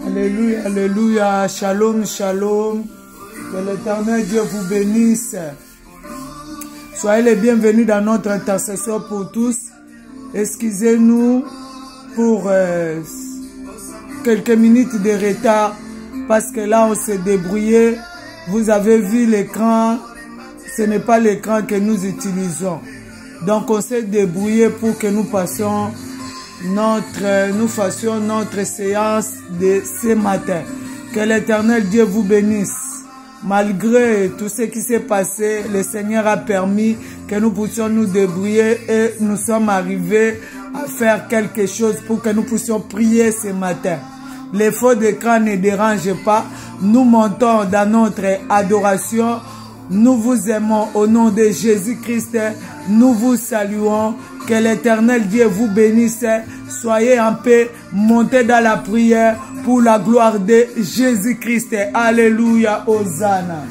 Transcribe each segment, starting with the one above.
Alléluia, alléluia, shalom, shalom. Que l'Éternel Dieu vous bénisse. Soyez les bienvenus dans notre intercession pour tous. Excusez-nous pour quelques minutes de retard parce que là on s'est débrouillé. Vous avez vu l'écran, ce n'est pas l'écran que nous utilisons. Donc on s'est débrouillé pour que nous fassions notre séance de ce matin. Que l'Éternel Dieu vous bénisse. Malgré tout ce qui s'est passé, le Seigneur a permis que nous puissions nous débrouiller et nous sommes arrivés à faire quelque chose pour que nous puissions prier ce matin. Les faux d'écran ne dérangent pas. Nous montons dans notre adoration. Nous vous aimons au nom de Jésus-Christ. Nous vous saluons. Que l'Éternel Dieu vous bénisse. Soyez en paix. Montez dans la prière pour la gloire de Jésus-Christ. Alléluia. Hosanna.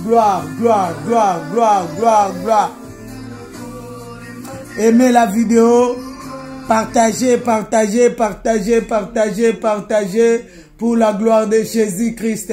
Gloire, gloire, gloire, gloire, gloire, gloire. Aimez la vidéo. Partagez, partagez, partagez, partagez, partagez pour la gloire de Jésus-Christ.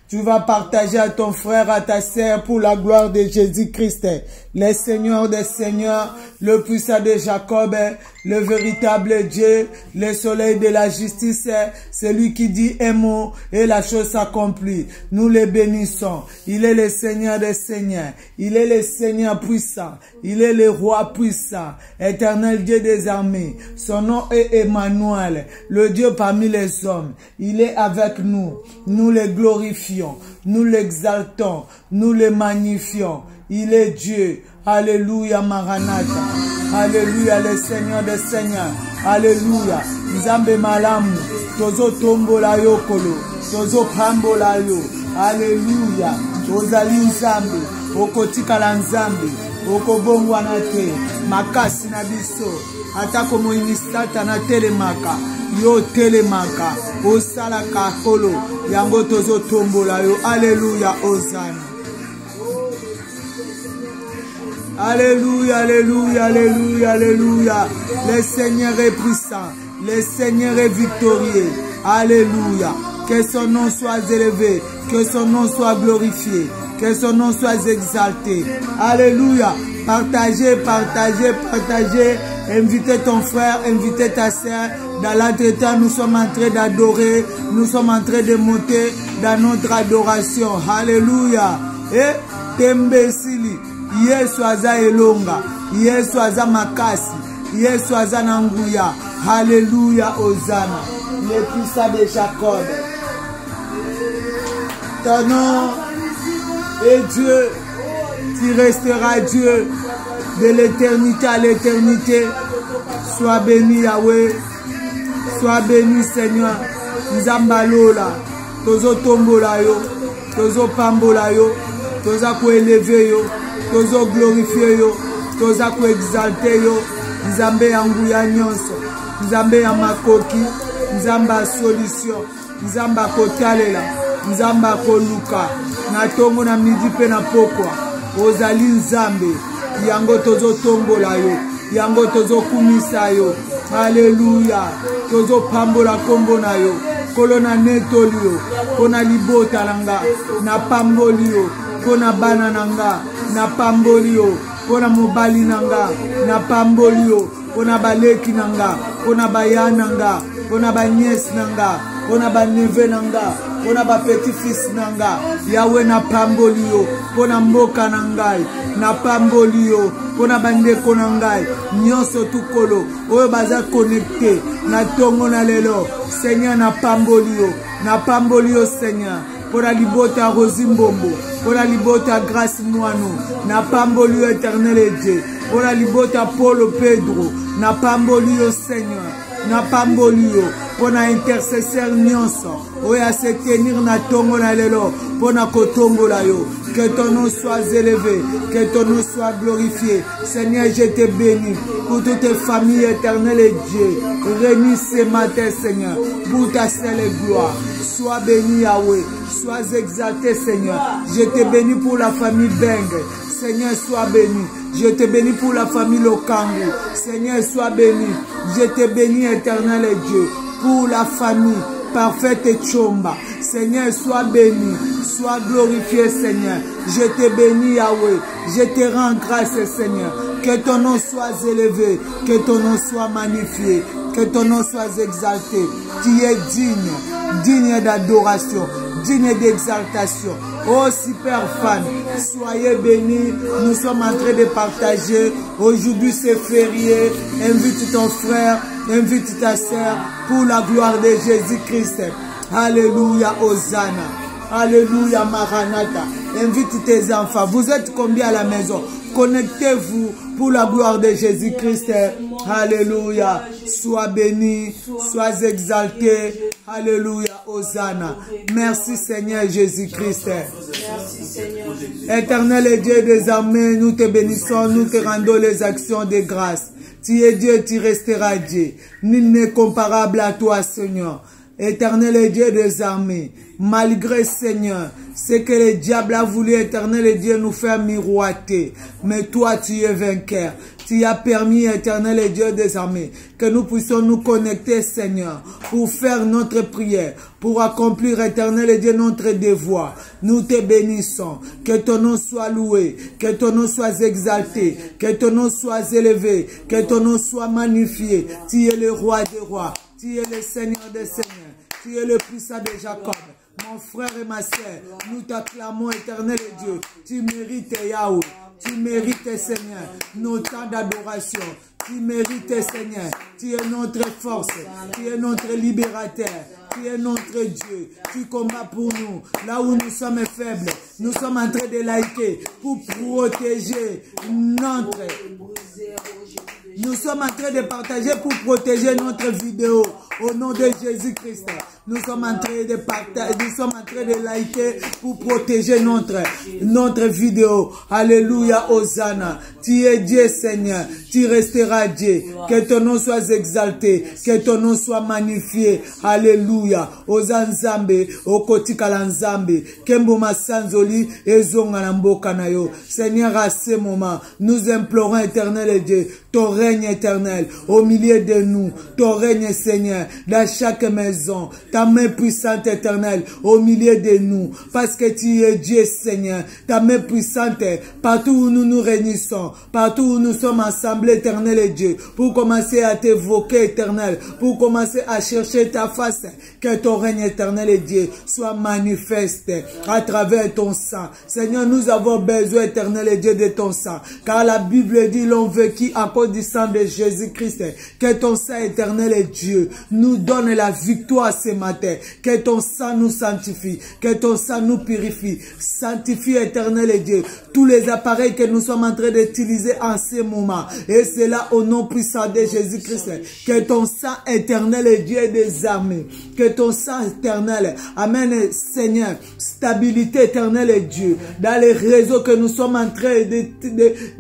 Tu vas partager à ton frère, à ta sœur pour la gloire de Jésus-Christ. Le Seigneur des Seigneurs, le puissant de Jacob, le véritable Dieu, le soleil de la justice, celui qui dit un mot et la chose s'accomplit. Nous le bénissons. Il est le Seigneur des Seigneurs. Il est le Seigneur puissant. Il est le roi puissant. Éternel Dieu des armées. Son nom est Emmanuel, le Dieu parmi les hommes. Il est avec nous. Nous le glorifions. Nous l'exaltons. Nous le magnifions. Il est Dieu. Alléluia, Maranatha. Alléluia, le Seigneur des Seigneurs. Alléluia. Nzambe malamu. Tozo tombola yo kolo. Tozo pambola yo. Alléluia. Ozali nzambe. Okotika la nzambe. Okobongwa na te. Makasi na biso. Atako moinisata na telemaka. Yo telemaka. Osala kakolo. Yango tozo tombola yo. Alléluia, Hosanna. Alléluia, alléluia, alléluia, alléluia. Le Seigneur est puissant. Le Seigneur est victorieux. Alléluia. Que son nom soit élevé. Que son nom soit glorifié. Que son nom soit exalté. Alléluia. Partagez, partagez, partagez. Invitez ton frère, invitez ta sœur. Dans l'entretien, nous sommes en train d'adorer. Nous sommes en train de monter dans notre adoration. Alléluia. Et Tembesili. Yesu aza elonga, Yesu aza makasi, Yesu aza nanguya. Alléluia, Hosanna. Le puissant de Jacob. Ton nom est Dieu. Tu resteras Dieu de l'éternité à l'éternité. Sois béni, Yahweh. Sois béni, Seigneur. Nzambalola. Tozo tombola yo. Tozo pambola yo. Toza ko élever yo. Tozo glorifier yo, toza ko exalter yo. Nzambe yangu ya nyonso, Nzambe ya makoki, Nzambe ya solution, Nzambe kotalela, Nzambe koluka. Na tongo na midi pe na pokwa. Ozali Nzambe, yango tozo tombola yo, yango tozo kumisa yo. Alléluia, tozo pambola kombo na yo. Kolona netoli yo, kona libota langa, na pamboli yo, kona bana nanga. Na pambolio, pona mobali nanga, na pambolio, pona baleki nanga, pona baya nanga, pona ba nièce nanga, pona ba neveu nanga, pona ba petit fils nanga. Yahweh na pambolio, pona mboka nangai, na pambolio, pona bandeko nangai, nyonso tukolo, oyo baza connecté, na tongo na lelo. Seigneur na pambolio Seigneur. Pour la libota Rosimbombo, pour la libota Grâce Moano, na pambolio éternel et Dieu, pour la libota Paulo Pedro, na pambolio Seigneur, na pambolio, pour na intercesseur nyonso, oya se tenir na tongo na lelo, pour na kotongo la yo. Que ton nom soit élevé, que ton nom soit glorifié. Seigneur, je te bénis pour toutes tes familles éternelles et Dieu. Réunis ce matin, Seigneur, pour ta seule gloire. Sois béni, Yahweh. Sois exalté, Seigneur. Je te bénis pour la famille Beng. Seigneur, sois béni. Je te bénis pour la famille Lokango. Seigneur, sois béni. Je te bénis, éternel Dieu, pour la famille parfaite et Chomba. Seigneur, sois béni. Sois glorifié, Seigneur. Je te bénis, Yahweh. Je te rends grâce, Seigneur. Que ton nom soit élevé. Que ton nom soit magnifié. Que ton nom soit exalté. Tu es digne d'adoration, digne d'exaltation. Oh super fan, soyez bénis. Nous sommes en train de partager. Aujourd'hui c'est férié. Invite ton frère, invite ta sœur pour la gloire de Jésus-Christ. Alléluia, Hosanna. Alléluia, Maranatha. Invite tes enfants. Vous êtes combien à la maison? Connectez-vous pour la gloire de Jésus-Christ. Alléluia. Sois béni, sois exalté. Alléluia, Hosanna. Merci Seigneur Jésus-Christ. Éternel et Dieu des armées, nous te bénissons, nous te rendons les actions de grâce. Tu es Dieu, tu resteras Dieu. Nul n'est comparable à toi, Seigneur. Éternel et Dieu des armées, malgré Seigneur, ce que le diable a voulu, éternel et Dieu, nous faire miroiter. Mais toi, tu es vainqueur. Tu as permis, éternel et Dieu des armées, que nous puissions nous connecter, Seigneur, pour faire notre prière, pour accomplir, éternel et Dieu, notre devoir. Nous te bénissons. Que ton nom soit loué, que ton nom soit exalté, que ton nom soit élevé, que ton nom soit magnifié. Tu es le roi des rois, tu es le Seigneur des seigneurs, tu es le puissant de Jacob. Mon frère et ma sœur, nous t'acclamons, éternel Dieu. Tu mérites, Yahweh. Tu mérites, Seigneur, nos temps d'adoration. Tu mérites, Seigneur. Tu es notre force. Tu es notre libérateur. Tu es notre Dieu. Tu combats pour nous. Là où nous sommes faibles, nous sommes en train de liker pour protéger notre... Nous sommes en train de partager pour protéger notre vidéo. Au nom de Jésus-Christ. Nous sommes en train de partager, nous sommes en train de liker pour protéger notre vidéo. Alléluia, Hosanna. Tu es Dieu, Seigneur. Tu resteras Dieu. Que ton nom soit exalté. Que ton nom soit magnifié. Alléluia. Ozanzambe, Okotikalanzambe, Kemboma Sanzoli, Ezongalamboka nayo. Seigneur, à ce moment, nous implorons, éternel Dieu, ton règne éternel au milieu de nous. Ton règne, Seigneur, dans chaque maison. Ta main puissante éternelle au milieu de nous. Parce que tu es Dieu, Seigneur. Ta main puissante partout où nous nous réunissons. Partout où nous sommes assemblés, éternel et Dieu. Pour commencer à t'évoquer, éternel. Pour commencer à chercher ta face. Que ton règne éternel et Dieu soit manifeste à travers ton sang. Seigneur, nous avons besoin, éternel et Dieu, de ton sang. Car la Bible dit, l'on veut qui à cause du sang de Jésus-Christ. Que ton sang éternel et Dieu nous donne la victoire ce matin. Que ton sang nous sanctifie. Que ton sang nous purifie. Sanctifie, éternel et Dieu, tous les appareils que nous sommes en train d'utiliser en ce moment. Et c'est là au nom puissant de Jésus-Christ. Que ton sang éternel et Dieu des armées. Que ton sang éternel amène, Seigneur, stabilité éternelle et Dieu. Dans les réseaux que nous sommes en train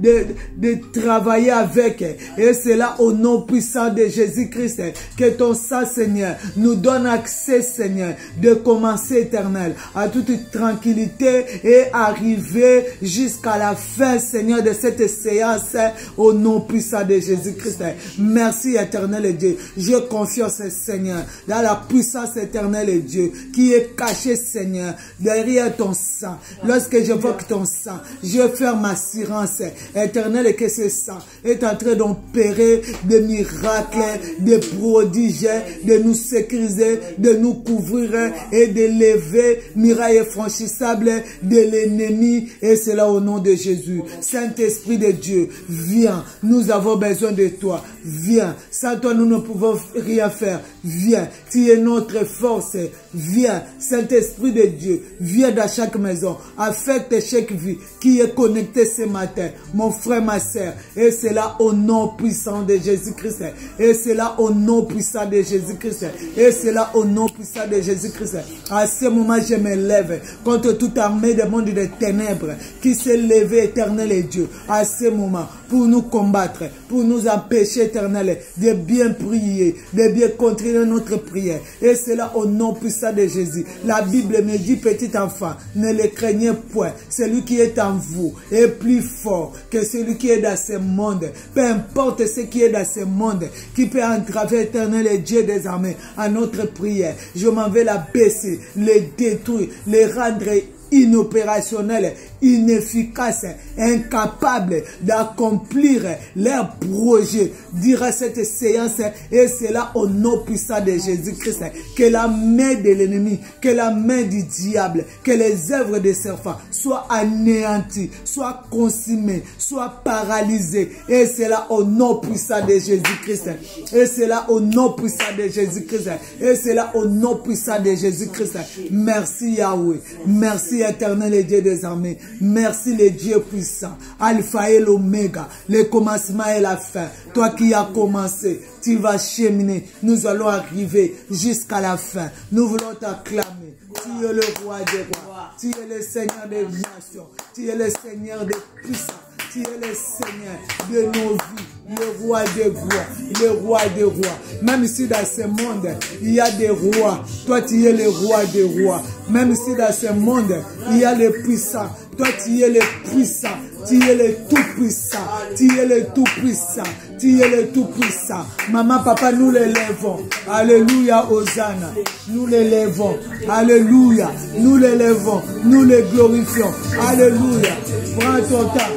de travailler avec. Et c'est là au nom puissant de Jésus-Christ. Que ton sang, Seigneur, nous donne accès, Seigneur, de commencer, éternel, à toute tranquillité et arriver jusqu'à la fin, Seigneur, de cette séance au nom puissant de Jésus-Christ. Merci, éternel Dieu. Je confiance, Seigneur, dans la puissance éternelle de Dieu qui est cachée, Seigneur, derrière ton sang. Lorsque j'évoque ton sang, je ferme ma assurance éternelle que ce sang est en train d'opérer des miracles, des prodiges, de nous sécuriser, de nous couvrir et de lever murailles franchissables de l'ennemi. Et c'est là au nom de Jésus. Saint-Esprit de Dieu, viens. Nous avons besoin de toi. Viens. Sans toi, nous ne pouvons rien faire. Viens. Tu es notre force. Viens. Saint-Esprit de Dieu, viens dans chaque maison. Affecte chaque vie qui est connectée ce matin. Mon frère, ma soeur. Et c'est là au nom puissant de Jésus-Christ. Et c'est là au nom puissant de Jésus-Christ. Et c'est là au nom nom puissant de Jésus-Christ. À ce moment, je me lève contre toute armée des mondes des ténèbres qui s'est levée, éternel et Dieu, à ce moment, pour nous combattre, pour nous empêcher, éternel, de bien prier, de bien continuer notre prière. Et cela au nom puissant de Jésus. La Bible me dit, petit enfant, ne le craignez point. Celui qui est en vous est plus fort que celui qui est dans ce monde. Peu importe ce qui est dans ce monde, qui peut entraver, éternel et Dieu des armées, à notre prière. Je m'en vais la baisser, les détruire, les rendre inopérationnels, inefficaces, incapables d'accomplir leurs projets durant cette séance, et cela au nom puissant de Jésus-Christ. Que la main de l'ennemi, que la main du diable, que les œuvres des serpents soient anéanties, soient consumées, soient paralysées, et cela au nom puissant de Jésus-Christ. Et cela au nom puissant de Jésus-Christ. Et cela au nom puissant de Jésus-Christ. Merci Yahweh. Merci éternel et Dieu des armées. Merci le Dieu puissant. Alpha et l'Oméga. Le commencement et la fin. Toi qui as commencé, tu vas cheminer. Nous allons arriver jusqu'à la fin. Nous voulons t'acclamer. Tu es le roi des rois. Tu es le Seigneur des nations. Tu es le Seigneur des puissants. Tu es le Seigneur de nos vies, le roi des rois, le roi des rois. Même si dans ce monde, il y a des rois, toi tu es le roi des rois. Même si dans ce monde, il y a les puissants, toi tu es le puissant, tu es le tout-puissant, tu es le tout-puissant, tu es le tout-puissant. Maman, papa, nous l'élèvons. Alléluia, Hosanna. Nous l'élèvons. Alléluia. Nous l'élèvons. Nous le glorifions. Alléluia. Prends ton temps.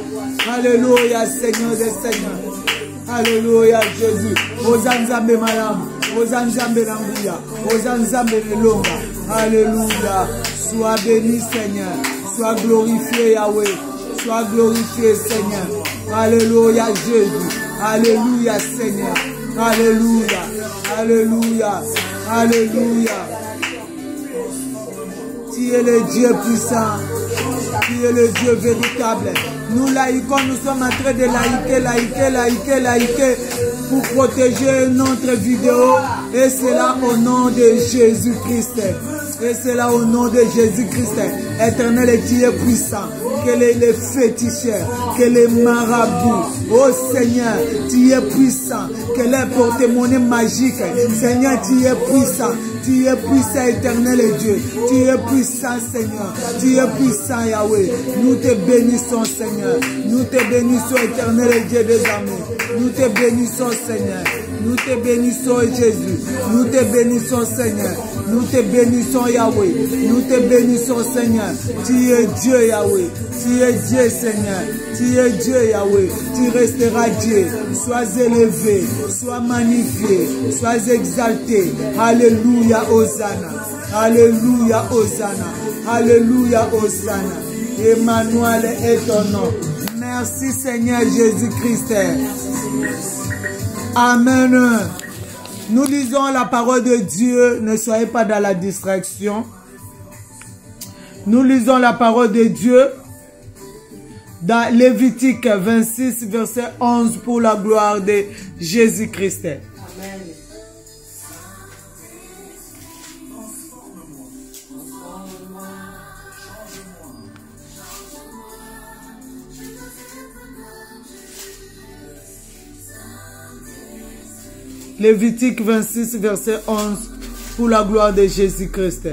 Alléluia, Seigneur des Seigneurs. Alléluia, Jésus. Hosanna, Malam. Hosanna, Languya. Hosanna, Longa. Alléluia. Sois béni, Seigneur. Sois glorifié, Yahweh. Sois glorifié, Seigneur. Alléluia, Jésus. Alléluia, Seigneur. Alléluia. Alléluia. Alléluia. Tu es le Dieu puissant. Tu es le Dieu véritable. Nous laïcons, nous sommes en train de laïquer pour protéger notre vidéo. Et c'est là au nom de Jésus-Christ. Et c'est là au nom de Jésus-Christ. Éternel et Dieu puissant. Que les féticheurs, que les marabouts, oh Seigneur, tu es puissant, que les porte-monnaie magique, Seigneur, tu es puissant. Tu es puissant, éternel et Dieu. Tu es puissant, Seigneur. Tu es puissant, Yahweh. Nous te bénissons, Seigneur. Nous te bénissons, éternel et Dieu des armées. Nous te bénissons, Seigneur. Nous te bénissons, Jésus. Nous te bénissons, Seigneur. Nous te bénissons, Yahweh. Nous te bénissons, Seigneur. Tu es Dieu, Yahweh. Tu es Dieu, Seigneur. Tu es Dieu, Yahweh. Tu resteras Dieu. Sois élevé. Sois magnifié. Sois exalté. Alléluia. Hosanna. Alléluia, Hosanna. Alléluia, Hosanna. Emmanuel est ton nom. Merci Seigneur Jésus-Christ. Amen. Nous lisons la parole de Dieu. Ne soyez pas dans la distraction. Nous lisons la parole de Dieu dans Lévitique 26, verset 11 pour la gloire de Jésus-Christ. Amen. Lévitique 26, verset 11, pour la gloire de Jésus-Christ.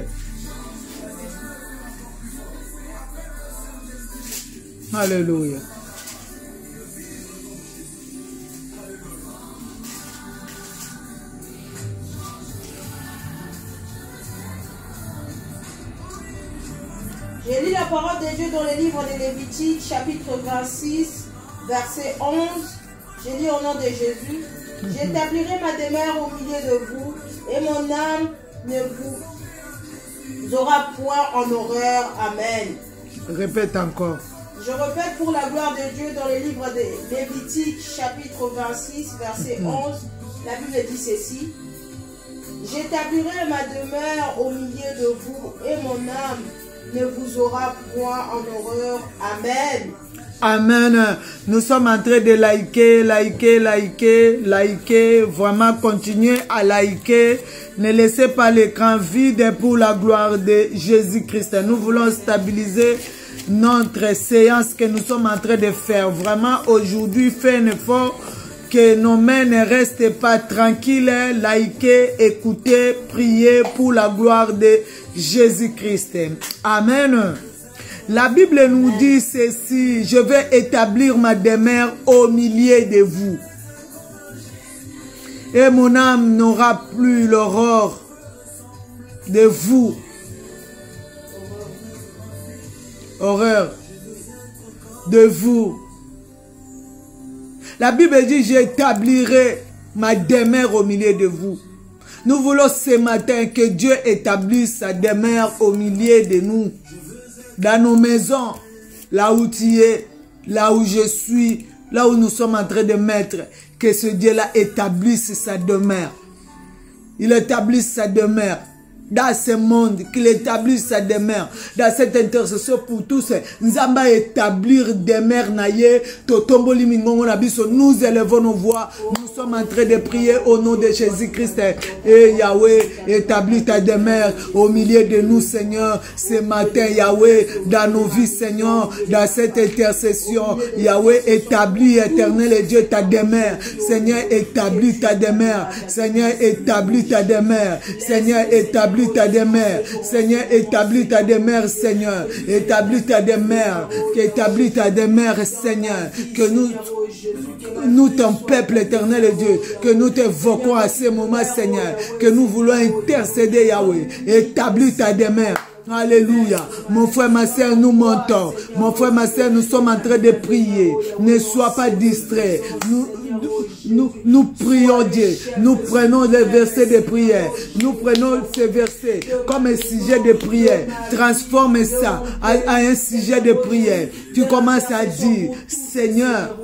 Alléluia. J'ai lu la parole de Dieu dans le livre de Lévitique, chapitre 26, verset 11. J'ai lu au nom de Jésus. J'établirai ma demeure au milieu de vous, et mon âme ne vous aura point en horreur. Amen. Répète encore. Je répète pour la gloire de Dieu dans le livre de Lévitique, chapitre 26, verset 11. La Bible dit ceci. J'établirai ma demeure au milieu de vous, et mon âme ne vous aura point en horreur. Amen. Amen. Nous sommes en train de liker. Vraiment, continuez à liker. Ne laissez pas l'écran vide pour la gloire de Jésus-Christ. Nous voulons stabiliser notre séance que nous sommes en train de faire. Vraiment, aujourd'hui, faites un effort que nos mains ne restent pas tranquilles. Likez, écoutez, priez pour la gloire de Jésus-Christ. Amen. La Bible nous dit ceci: je vais établir ma demeure au milieu de vous. Et mon âme n'aura plus l'horreur de vous. Horreur de vous. La Bible dit: j'établirai ma demeure au milieu de vous. Nous voulons ce matin que Dieu établisse sa demeure au milieu de nous. Dans nos maisons, là où tu es, là où je suis, là où nous sommes en train de mettre, que ce Dieu-là établisse sa demeure. Il établisse sa demeure dans ce monde, qu'il établisse sa demeure dans cette intercession pour tous. Nous allons établir demeure naïe, totomboli mingongo nabiso. Nous élevons nos voix, nous sommes en train de prier au nom de Jésus-Christ. Et Yahweh, établis ta demeure au milieu de nous, Seigneur, ce matin, Yahweh, dans nos vies, Seigneur, dans cette intercession, Yahweh, établis, éternel et Dieu, ta demeure. Seigneur, établis ta demeure. Seigneur, établis ta demeure. Seigneur, établis ta demeure. Seigneur, établis ta demeure, Seigneur. Établis ta demeure. Établis ta demeure, Seigneur. Que nous, ton peuple éternel et Dieu, que nous t'évoquons à ce moment, Seigneur. Que nous voulons intercéder, Yahweh. Établis ta demeure. Alléluia. Mon frère, ma soeur, nous montons. Mon frère, ma soeur, nous sommes en train de prier. Ne sois pas distrait. Nous prions Dieu. Nous prenons les versets de prière. Nous prenons ces versets comme un sujet de prière. Transforme ça à un sujet de prière. Tu commences à dire: Seigneur,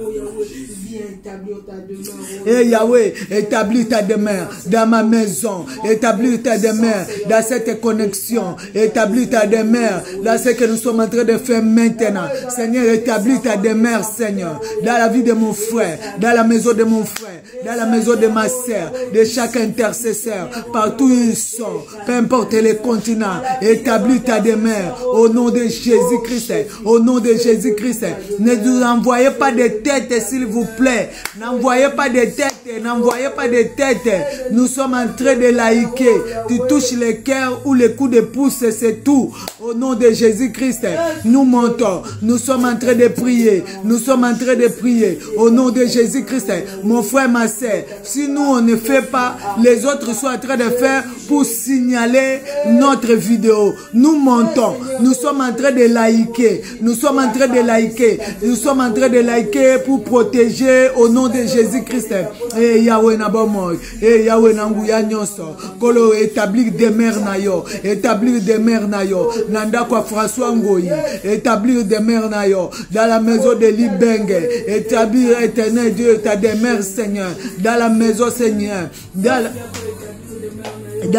et Yahweh, établis ta demeure dans ma maison. Établis ta demeure dans cette connexion. Établis ta demeure dans ce que nous sommes en train de faire maintenant. Seigneur, établis ta demeure, Seigneur, dans la vie de mon frère, dans la maison de mon frère, dans la maison de ma sœur, de chaque intercesseur, partout où ils sont, peu importe les continents. Établis ta demeure au nom de Jésus-Christ. Au nom de Jésus-Christ. Ne nous envoyez pas de têtes, s'il vous plaît. N'envoyez pas de têtes, n'envoyez pas de têtes. Nous sommes en train de laïquer. Tu touches les cœurs ou les coups de pouce, c'est tout. Au nom de Jésus-Christ, nous montons. Nous sommes en train de prier. Nous sommes en train de prier. Au nom de Jésus-Christ, mon frère, ma soeur, si nous on ne fait pas, les autres sont en train de faire pour signaler notre vidéo. Nous montons. Nous sommes en train de laïquer. Nous sommes en train de laïquer. Nous sommes en train de laïquer pour protéger au nom de Jésus-Christ. Et Yahweh Nabomoy, et Yahweh Nanguya Nyonso, Kolo établir des mères nayo, établir des mères nayo, Nanda kwa François Ngoyi, établir des mères nayo, dans la maison de Libenge, établir éternel Dieu, ta demeure, Seigneur, dans la maison, Seigneur, dans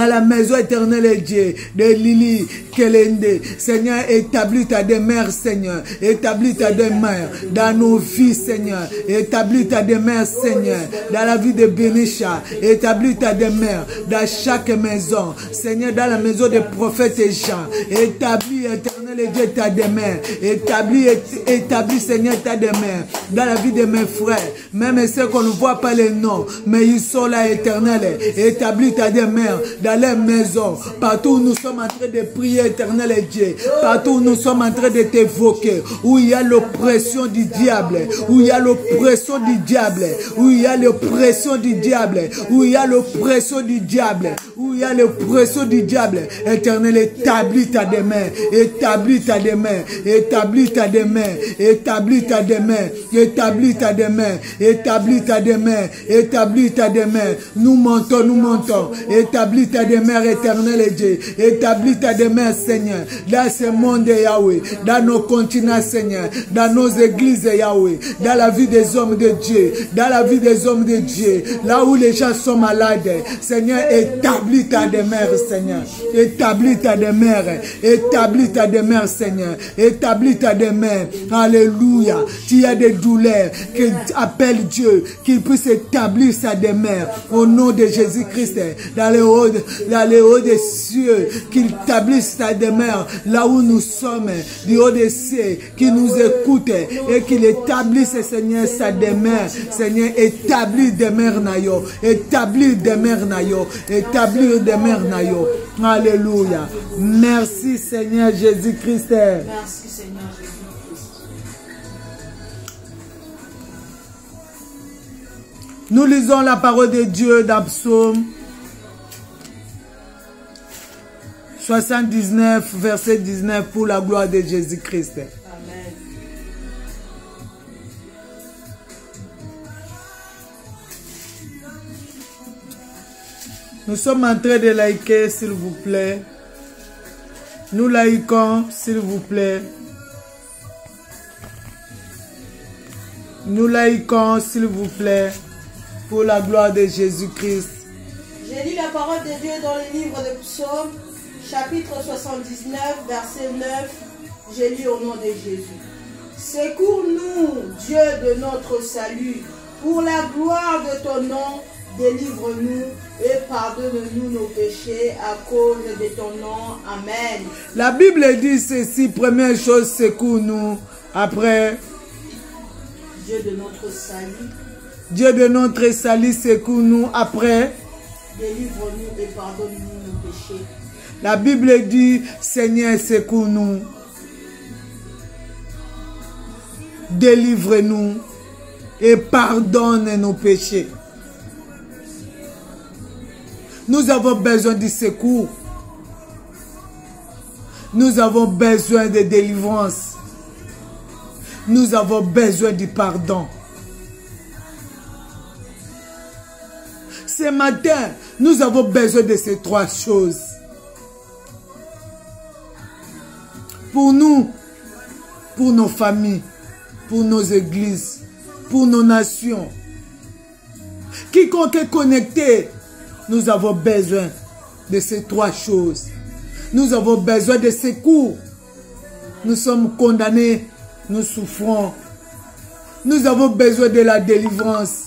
la maison éternelle et Dieu, de Lili Kelende. Seigneur, établis ta demeure, Seigneur. Établis ta demeure dans nos vies, Seigneur. Établis ta demeure, Seigneur, dans la vie de Benisha. Établis ta demeure dans chaque maison, Seigneur, dans la maison des prophètes et Jean. Établis, éternel et Dieu, ta demeure. Établis, Seigneur, ta demeure dans la vie de mes frères, même ceux qu'on ne voit pas les noms, mais ils sont là, éternel. Établis ta demeure dans les maisons, partout où nous sommes en train de prier, éternel et Dieu, partout où nous sommes en train de t'évoquer, où il y a l'oppression du diable, où il y a l'oppression du diable, où il y a l'oppression du diable, où il y a l'oppression du diable, où il y a l'oppression du diable, éternel, établis ta demeure, établis ta demeure, établis ta demeure, établis ta demeure, établis ta demeure, établis ta demeure, établis ta demeure. Nous montons, établis ta demeure, éternel et Dieu, établis ta demeure, Seigneur, dans ce monde, Yahweh, dans nos continents, Seigneur, dans nos églises, Yahweh, dans la vie des hommes de Dieu, dans la vie des hommes de Dieu, là où les gens sont malades, Seigneur, établis Établis ta demeure, Seigneur. Établis ta demeure. Établis ta demeure, Seigneur. Établis ta demeure. Alléluia. Tu as des douleurs. Que appelle Dieu. Qu'il puisse établir sa demeure. Au nom de Jésus-Christ. Dans les hauts des cieux. Qu'il établisse sa demeure. Là où nous sommes. Du haut des cieux. Qu'il nous écoute. Et qu'il établisse, Seigneur, sa demeure. Seigneur, établis demeure nayo. Établis demeure nayo. Établir demeure nayo. Alléluia. Merci, Seigneur Jésus-Christ. Merci, Seigneur Jésus-Christ. Nous lisons la parole de Dieu dans Psaume 79, verset 19, pour la gloire de Jésus-Christ. Amen. Nous sommes en train de liker, s'il vous plaît. Nous likons, s'il vous plaît. Nous likons, s'il vous plaît, pour la gloire de Jésus-Christ. J'ai lu la parole de Dieu dans le livre de Psaume, chapitre 79, verset 9. J'ai lu au nom de Jésus. Secours-nous, Dieu de notre salut, pour la gloire de ton nom, délivre-nous et pardonne-nous nos péchés à cause de ton nom. Amen. La Bible dit ceci, première chose, secours-nous. Après, Dieu de notre salut, Dieu de notre salut, secours-nous. Après, délivre-nous et pardonne-nous nos péchés. la Bible dit, Seigneur, secours-nous. Délivre-nous et pardonne nos péchés. Nous avons besoin du secours. Nous avons besoin de délivrance. Nous avons besoin du pardon. Ce matin, nous avons besoin de ces trois choses. Pour nous, pour nos familles, pour nos églises, pour nos nations. Quiconque est connecté, nous avons besoin de ces trois choses. Nous avons besoin de secours. Nous sommes condamnés, nous souffrons. Nous avons besoin de la délivrance.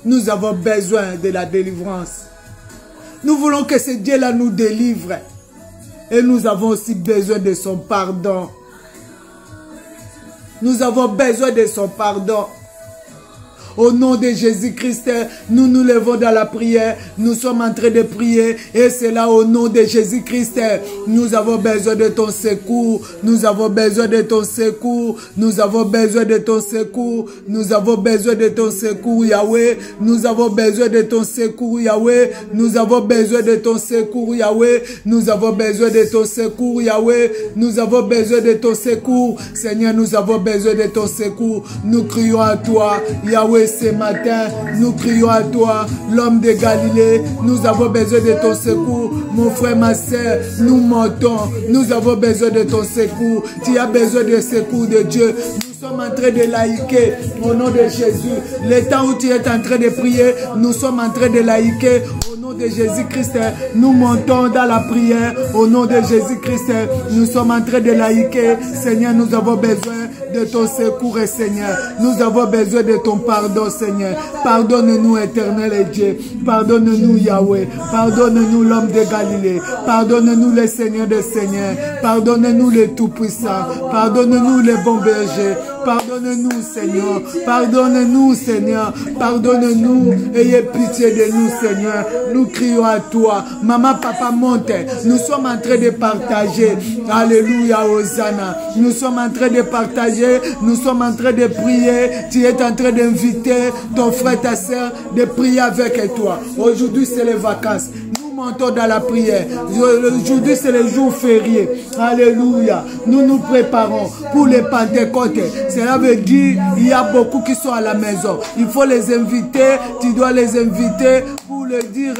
Nous avons besoin de la délivrance. Nous voulons que ce Dieu-là nous délivre. Et nous avons aussi besoin de son pardon. Nous avons besoin de son pardon. Au nom de Jésus-Christ, nous nous levons dans la prière. Nous sommes en train de prier. Et c'est là au nom de Jésus-Christ. Nous avons besoin de ton secours. Nous avons besoin de ton secours. Nous avons besoin de ton secours. Nous avons besoin de ton secours, Yahweh. Nous avons besoin de ton secours, Yahweh. Nous avons besoin de ton secours, Yahweh. Nous avons besoin de ton secours, Yahweh. Nous avons besoin de ton secours. Seigneur, nous avons besoin de ton secours. Nous crions à toi, Yahweh. Ce matin, nous crions à toi, l'homme de Galilée. Nous avons besoin de ton secours. Mon frère, ma soeur, nous montons. Nous avons besoin de ton secours. Tu as besoin de secours de Dieu. Nous sommes en train de laïquer au nom de Jésus. Le temps où tu es en train de prier, nous sommes en train de laïquer au nom de Jésus-Christ. Nous montons dans la prière au nom de Jésus-Christ. Nous sommes en train de laïquer. Seigneur, nous avons besoin de ton secours, Seigneur. Nous avons besoin de ton pardon, Seigneur. Pardonne-nous, éternel Dieu. Pardonne-nous, Yahweh. Pardonne-nous, l'homme de Galilée. Pardonne-nous, le Seigneur des Seigneurs. Pardonne-nous, le Tout-Puissant. Pardonne-nous, le bon berger. Pardonne-nous, Seigneur. Pardonne-nous, Seigneur. Pardonne-nous. Ayez pitié de nous, Seigneur. Nous crions à toi. Maman, papa, monte. Nous sommes en train de partager. Alléluia, Hosanna. Nous sommes en train de partager. Nous sommes en train de prier. Tu es en train d'inviter ton frère, ta soeur, de prier avec toi. Aujourd'hui, c'est les vacances. Nous montons dans la prière. Aujourd'hui, c'est le jour férié. Alléluia. Nous nous préparons pour les Pentecôtes. Cela veut dire qu'il y a beaucoup qui sont à la maison. Il faut les inviter. Tu dois les inviter pour le dire,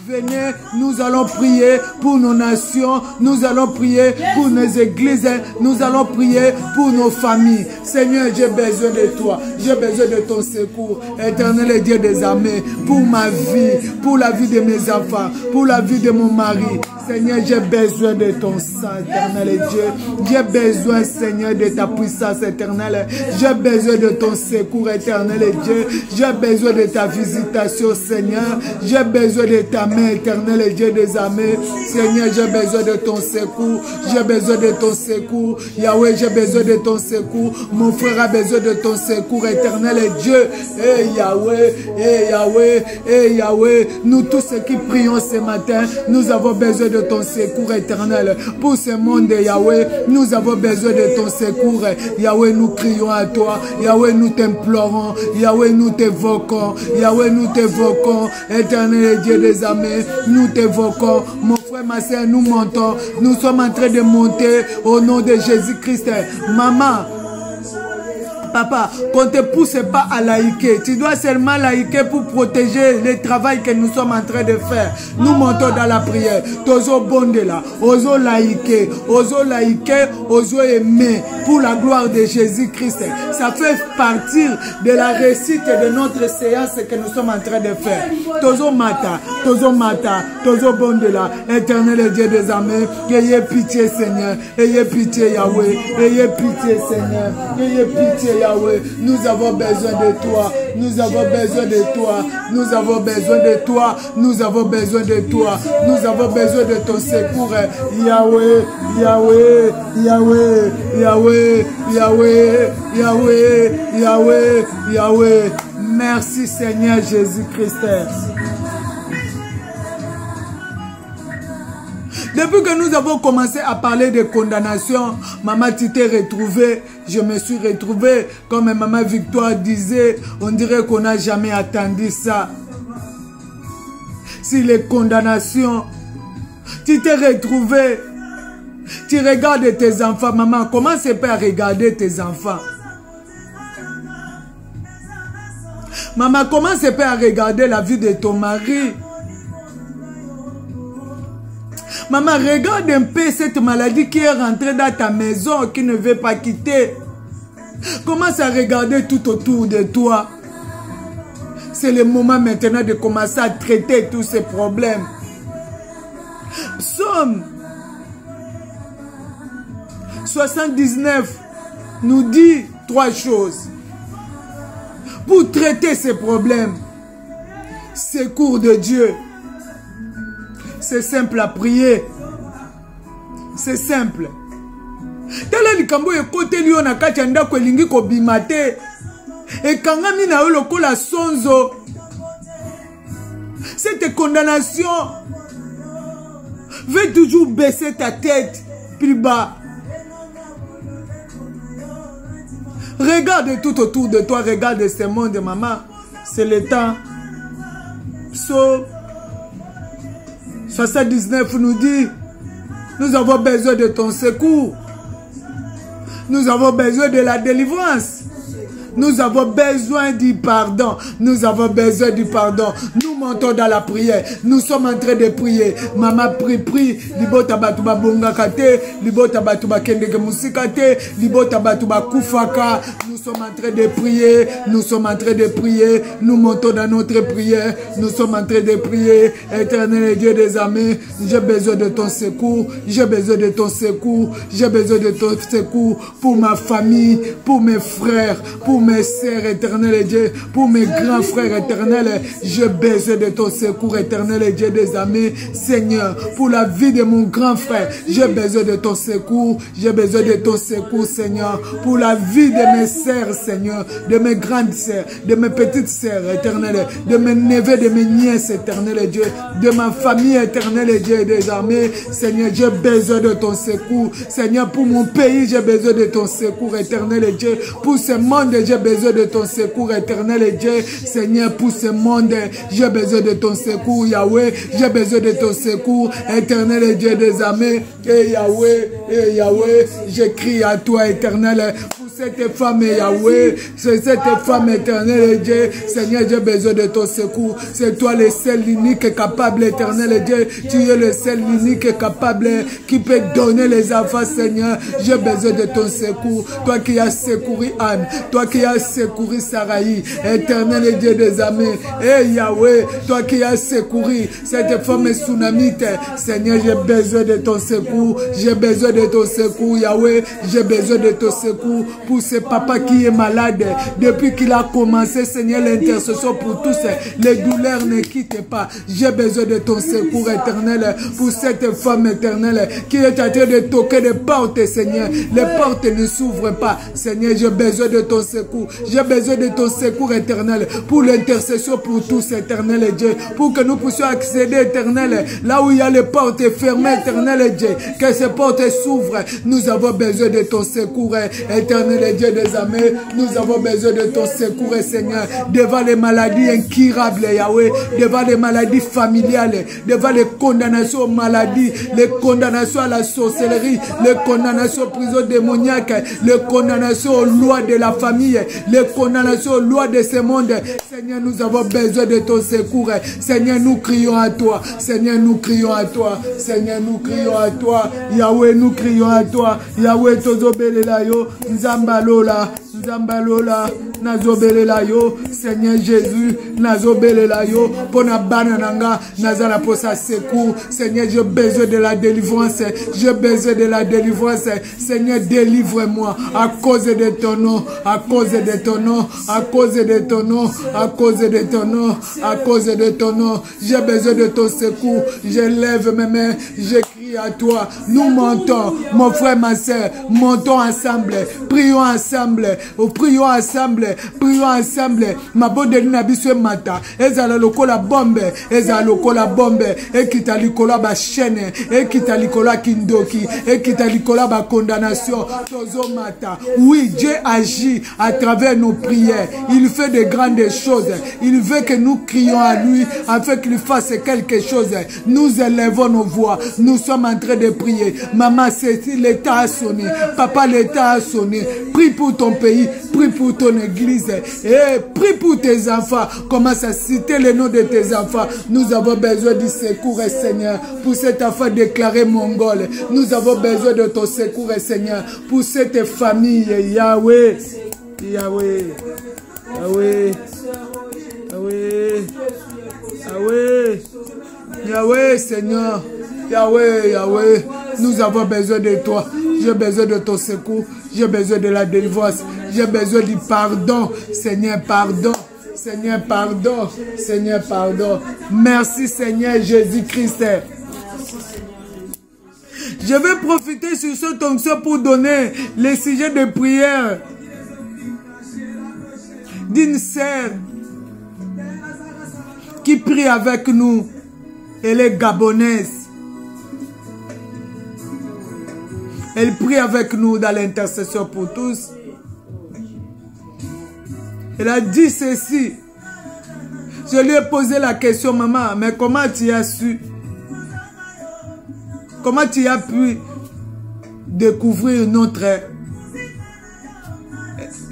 venez, nous allons prier pour nos nations, nous allons prier pour nos églises, nous allons prier pour nos familles. Seigneur, j'ai besoin de toi, j'ai besoin de ton secours, éternel et Dieu des armées, pour ma vie, pour la vie de mes enfants, pour la vie de mon mari. Seigneur, j'ai besoin de ton sang, éternel et Dieu. J'ai besoin, Seigneur, de ta puissance éternelle. J'ai besoin de ton secours, éternel et Dieu. J'ai besoin de ta visitation, Seigneur. J'ai besoin de ta main, éternel et Dieu des armées. Seigneur, j'ai besoin de ton secours. J'ai besoin de ton secours. Yahweh, j'ai besoin de ton secours. Mon frère a besoin de ton secours, éternel et Dieu. Eh Yahweh, eh Yahweh, eh Yahweh. Nous tous ceux qui prions ce matin, nous avons besoin de ton secours éternel. Pour ce monde, Yahweh, nous avons besoin de ton secours. Yahweh, nous crions à toi. Yahweh, nous t'implorons. Yahweh, nous t'évoquons. Yahweh, nous t'évoquons. Éternel Dieu des armées, nous t'évoquons. Mon frère, ma soeur, nous montons. Nous sommes en train de monter au nom de Jésus-Christ. Maman, papa, qu'on ne te pousse pas à laïquer. Tu dois seulement laïquer pour protéger le travail que nous sommes en train de faire. Nous montons dans la prière. Tozo bondela, ozo laïquer, ozo aimer pour la gloire de Jésus-Christ. Ça fait partir de la réussite de notre séance que nous sommes en train de faire. Tozo mata, tozo bondela, éternel Dieu des armées, ayez pitié Seigneur, ayez pitié Yahweh, ayez pitié Seigneur, ayez pitié Yahweh, nous avons besoin de toi, nous avons besoin de toi, nous avons besoin de toi, nous avons besoin de toi, nous avons besoin de ton secours, Yahweh, Yahweh, Yahweh, Yahweh, Yahweh, Yahweh, Yahweh, Yahweh. Merci Seigneur Jésus-Christ. Depuis que nous avons commencé à parler de condamnation, maman, tu t'es retrouvée, je me suis retrouvée, comme maman Victoire disait, on dirait qu'on n'a jamais attendu ça. Si les condamnations, tu t'es retrouvée, tu regardes tes enfants, maman, comment c'est pas regarder tes enfants? Maman, comment c'est pas regarder la vie de ton mari? Maman, regarde un peu cette maladie qui est rentrée dans ta maison, qui ne veut pas quitter. Commence à regarder tout autour de toi. C'est le moment maintenant de commencer à traiter tous ces problèmes. Psaume 79 nous dit 3 choses. Pour traiter ces problèmes, secours de Dieu. C'est simple à prier. C'est simple. Tala likambo ekote liyo na kati ya ndako elingi kobima te. Ekangami na yo lokola sonzo. Cette condamnation veut toujours baisser ta tête plus bas. Regarde tout autour de toi, regarde ce monde, maman. C'est le temps. Psaume 79 nous dit, nous avons besoin de ton secours. Nous avons besoin de la délivrance. Nous avons besoin du pardon. Nous avons besoin du pardon. Nous montons dans la prière. Nous sommes en train de prier. Maman prie. Libota batuba bongakate. Libota batuba kendeke musikate. Libota batuba kufaka. Nous sommes en train de prier. Nous sommes en train de prier. Nous montons dans notre prière. Nous sommes en train de prier. Éternel Dieu des armées, j'ai besoin de ton secours. J'ai besoin de ton secours. J'ai besoin de ton secours pour ma famille, pour mes frères, pour mes sœurs, éternel Dieu, pour mes grands frères éternels. J'ai besoin de ton secours, éternel Dieu des armées. Seigneur, pour la vie de mon grand frère, j'ai besoin de ton secours. J'ai besoin de ton secours, Seigneur. Pour la vie de mes sœurs, Seigneur, de mes grandes sœurs, de mes petites sœurs, éternel, de mes neveux, de mes nièces, éternel Dieu, de ma famille, éternel Dieu des armées. Seigneur, j'ai besoin de ton secours. Seigneur, pour mon pays, j'ai besoin de ton secours, éternel Dieu. Pour ce monde, j'ai besoin de ton secours, éternel Dieu. Seigneur, pour ce monde, j'ai besoin de ton secours, Yahweh. J'ai besoin de ton secours, éternel Dieu des armées. Et Yahweh, je crie à toi, éternel, pour cette femme, Yahweh, c'est cette femme éternelle, Dieu. Seigneur, j'ai besoin de ton secours. C'est toi le seul, l'unique capable, éternel, Dieu. Tu es le seul, l'unique capable qui peut donner les enfants, Seigneur. J'ai besoin de ton secours. Toi qui as secouru Anne, toi qui as secouru Saraï, éternel Dieu des armées. Et Yahweh, toi qui as secouru cette femme tsunamite, Seigneur, j'ai besoin de ton secours. J'ai besoin de ton secours, Yahweh. J'ai besoin de ton secours pour ce papa qui est malade. Depuis qu'il a commencé, Seigneur, l'intercession pour tous, les douleurs ne quittent pas. J'ai besoin de ton secours éternel pour cette femme éternelle qui est en train de toquer les portes, Seigneur. Les portes ne s'ouvrent pas. Seigneur, j'ai besoin de ton secours. J'ai besoin de ton secours éternel pour l'intercession pour tous, éternel Dieu. Pour que nous puissions accéder, éternel, là où il y a les portes fermées, éternel Dieu. Que ces portes s'ouvrent. Nous avons besoin de ton secours, éternel Dieu des armées. Nous avons besoin de ton secours, Seigneur. Devant les maladies incurables, Yahweh. Devant les maladies familiales. Devant les condamnations aux maladies. Les condamnations à la sorcellerie. Les condamnations aux prisons démoniaques. Les condamnations aux lois de la famille. Les condamnations aux lois de ce monde. Seigneur, nous avons besoin de ton secours. Seigneur, nous crions à toi. Seigneur, nous crions à toi. Seigneur, nous crions à toi. Yahweh, nous crions à toi. Yahweh, tozobelela yo. Nzambalola. Nzambalola. Nazobelela yo. Seigneur Jésus. Nazobelela yo. Pona banananga. Nazala pour sa secours. Seigneur, j'ai besoin de la délivrance. J'ai besoin de la délivrance. Seigneur, délivre-moi à cause de ton nom. À cause de ton nom. À cause de ton nom. À cause de ton nom. À cause de ton nom. J'ai besoin de ton secours. Je lève mes mains. Je crie à toi. Nous montons. Mon frère, ma soeur. Montons ensemble. Prions ensemble. Prions ensemble. Prions ensemble. Ma bonne nabiso mata. Ezala lokola bombe. Ezala lokola bombe. Ekita likola ba chaîne. Ekita likola kindoki. Ekita likola ba condamnation. Tozo mata. Oui, Dieu agit à travers nos prières. Il fait de grandes choses. Il veut que nous crions à lui afin qu'il fasse quelque chose. Nous élevons nos voix. Nous sommes en train de prier. Maman, l'État a sonné. Papa, l'État a sonné. Prie pour ton pays. Prie pour ton église. Et prie pour tes enfants. Commence à citer le nom de tes enfants. Nous avons besoin du secours, Seigneur, pour cet enfant déclaré mongol. Nous avons besoin de ton secours, Seigneur, pour cette famille. Yahweh. Yahweh. Yahweh. Yahweh. Yahweh. Yahweh, Seigneur. Yahweh, Yahweh. Nous avons besoin de toi. J'ai besoin de ton secours. J'ai besoin de la délivrance. J'ai besoin du pardon. Seigneur, pardon. Seigneur, pardon. Seigneur, pardon. Merci, Seigneur Jésus-Christ. Je vais profiter sur cette onction pour donner les sujets de prière d'une sœur qui prie avec nous. Elle est gabonaise. Elle prie avec nous dans l'intercession pour tous. Elle a dit ceci. Je lui ai posé la question, maman, mais comment tu as su? Comment tu as pu découvrir notre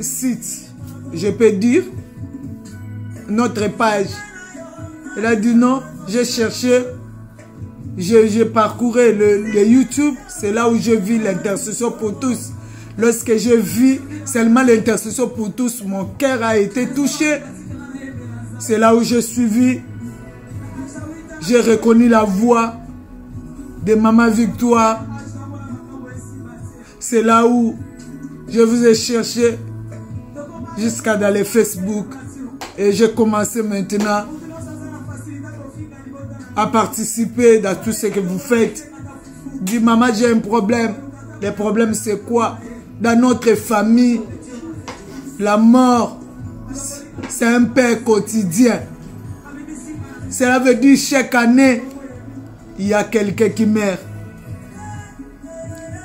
site? Je peux dire notre page. Elle a dit non, j'ai cherché. J'ai parcouru le YouTube, c'est là où je vis l'intercession pour tous. Lorsque je vis seulement l'intercession pour tous, mon cœur a été touché. C'est là où je suivi. J'ai reconnu la voix de Maman Victoire. C'est là où je vous ai cherché jusqu'à dans les Facebook. Et j'ai commencé maintenant à participer dans tout ce que vous faites. Dis, maman, j'ai un problème. Le problème, c'est quoi? Dans notre famille, la mort, c'est un pain quotidien. Cela veut dire chaque année, il y a quelqu'un qui meurt.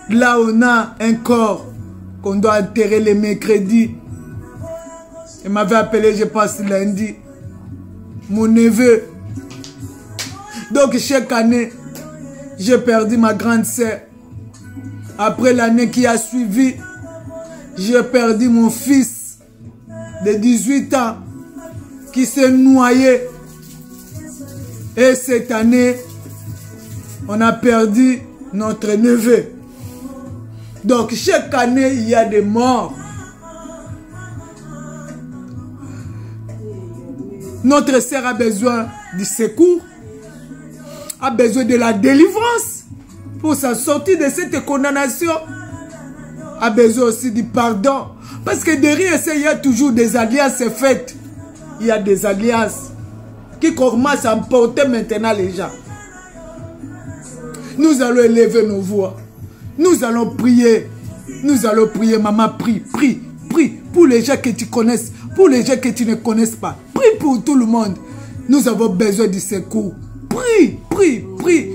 Là, on a un corps qu'on doit enterrer le mercredi. Il m'avait appelé, je pense, lundi. Mon neveu. Donc, chaque année, j'ai perdu ma grande sœur. Après l'année qui a suivi, J'ai perdu mon fils de 18 ans qui s'est noyé. Et cette année, on a perdu notre neveu. Donc chaque année, il y a des morts. Notre sœur a besoin du secours, a besoin de la délivrance pour s'en sortir de cette condamnation, a besoin aussi du pardon. Parce que derrière ça, il y a toujours des alliances faites. Il y a des alliances qui commencent à emporter maintenant les gens. Nous allons élever nos voix. Nous allons prier. Nous allons prier. Maman, prie, prie, prie. Pour les gens que tu connaisses, pour les gens que tu ne connaisses pas. Prie pour tout le monde. Nous avons besoin du secours. Prie, prie, prie.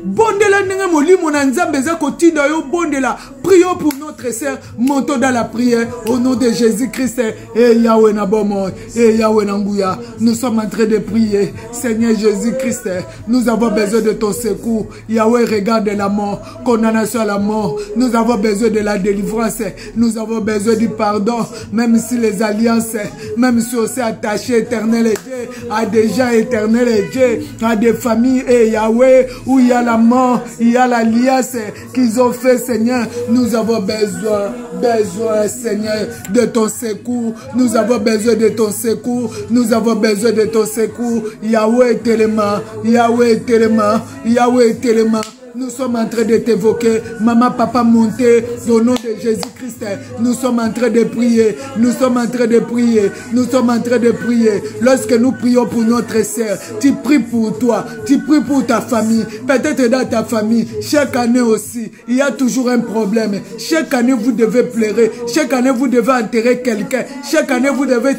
Bondela nenge molimo na nzambe za kotinda yo bondela. Prions pour notre sœur. Montons dans la prière au nom de Jésus-Christ. Et Yahweh Nabomo, et Yahweh Nangouya. Nous sommes en train de prier. Seigneur Jésus-Christ, nous avons besoin de ton secours. Yahweh, regarde la mort, condamnation à la mort. Nous avons besoin de la délivrance. Nous avons besoin du pardon. Même si les alliances, même si on s'est attaché, éternel et Dieu, à des gens éternels et Dieu, à des familles, et Yahweh, où il y a la mort, il y a l'alliance qu'ils ont fait, Seigneur. Nous avons besoin, Seigneur, de ton secours. Nous avons besoin de ton secours. Nous avons besoin de ton secours. Yahweh tellement, Yahweh tellement, Yahweh tellement. Nous sommes en train de t'évoquer. Maman, papa, montez au nom de Jésus-Christ. Nous sommes en train de prier. Nous sommes en train de prier. Nous sommes en train de prier. Lorsque nous prions pour notre sœur, tu pries pour toi. Tu pries pour ta famille. Peut-être dans ta famille. Chaque année aussi, il y a toujours un problème. Chaque année, vous devez pleurer. Chaque année, vous devez enterrer quelqu'un. Chaque année, vous devez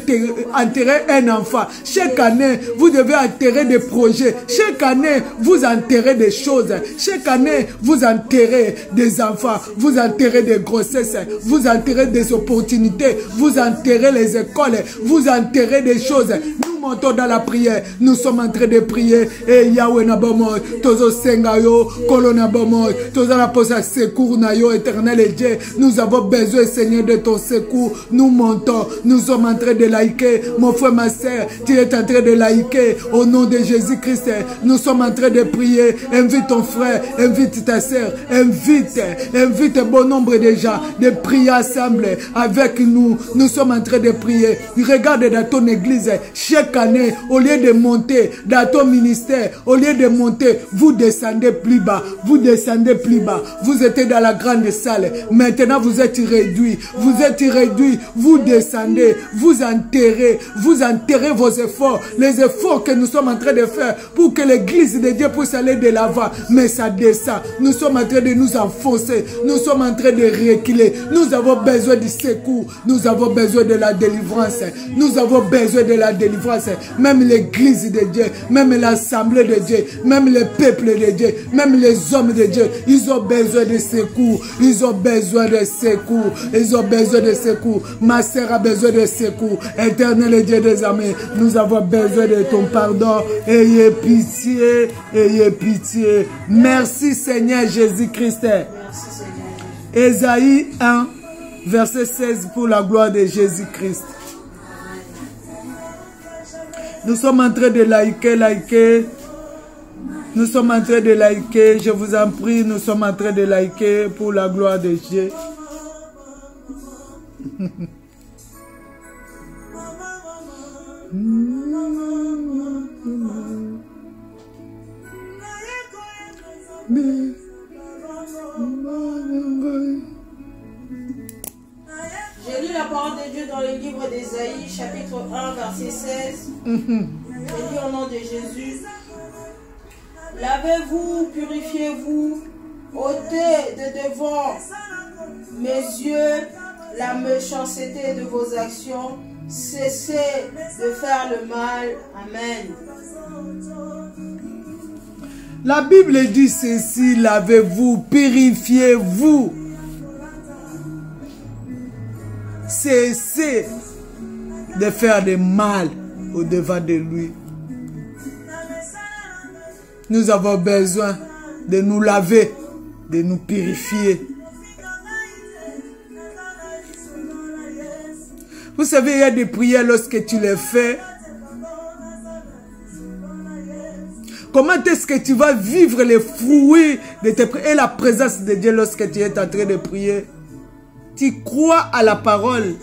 enterrer un enfant. Chaque année, vous devez enterrer des projets. Chaque année, vous enterrez des choses. Chaque année, vous enterrez des enfants, vous enterrez des grossesses, vous enterrez des opportunités, vous enterrez les écoles, vous enterrez des choses. Nous montons dans la prière, nous sommes en train de prier. Et Yahweh Nabomo, Tozo Sengayo, Kolona Bomo, Tozo la pose à secours Nayo, éternel et Dieu. Nous avons besoin, Seigneur, de ton secours. Nous montons, nous sommes en train de laïquer. Mon frère, ma soeur, tu es en train de laïquer au nom de Jésus-Christ. Nous sommes en train de prier. Invite ton frère. Invite ta sœur, invite un bon nombre de gens de prier ensemble avec nous. Nous sommes en train de prier. Regarde dans ton église, chaque année, au lieu de monter dans ton ministère, au lieu de monter, vous descendez plus bas. Vous descendez plus bas. Vous étiez dans la grande salle. Maintenant, vous êtes réduits. Vous êtes réduits. Vous descendez. Vous enterrez vos efforts. Les efforts que nous sommes en train de faire pour que l'église de Dieu puisse aller de l'avant. Mais ça descend. Nous sommes en train de nous enfoncer. Nous sommes en train de reculer. Nous avons besoin du secours. Nous avons besoin de la délivrance. Nous avons besoin de la délivrance. Même l'église de Dieu, même l'assemblée de Dieu, même le peuple de Dieu, même les hommes de Dieu, ils ont besoin de secours. Ils ont besoin de secours. Ils ont besoin de secours. Ma sœur a besoin de secours. Éternel Dieu des armées, nous avons besoin de ton pardon. Ayez pitié. Ayez pitié. Merci Seigneur Jésus-Christ. Ésaïe 1, verset 16 pour la gloire de Jésus-Christ. Nous sommes en train de liker. Nous sommes en train de liker. Je vous en prie, nous sommes en train de liker pour la gloire de Dieu. J'ai lu la parole de Dieu dans le livre d'Ésaïe, chapitre 1, verset 16. J'ai lu au nom de Jésus. Lavez-vous, purifiez-vous, ôtez de devant mes yeux la méchanceté de vos actions, cessez de faire le mal. Amen. La Bible dit ceci, lavez-vous, purifiez-vous. Cessez de faire du mal au devant de lui. Nous avons besoin de nous laver, de nous purifier. Vous savez, il y a des prières lorsque tu les fais. Comment est-ce que tu vas vivre les fruits de tes prières et la présence de Dieu lorsque tu es en train de prier? Tu crois à la parole.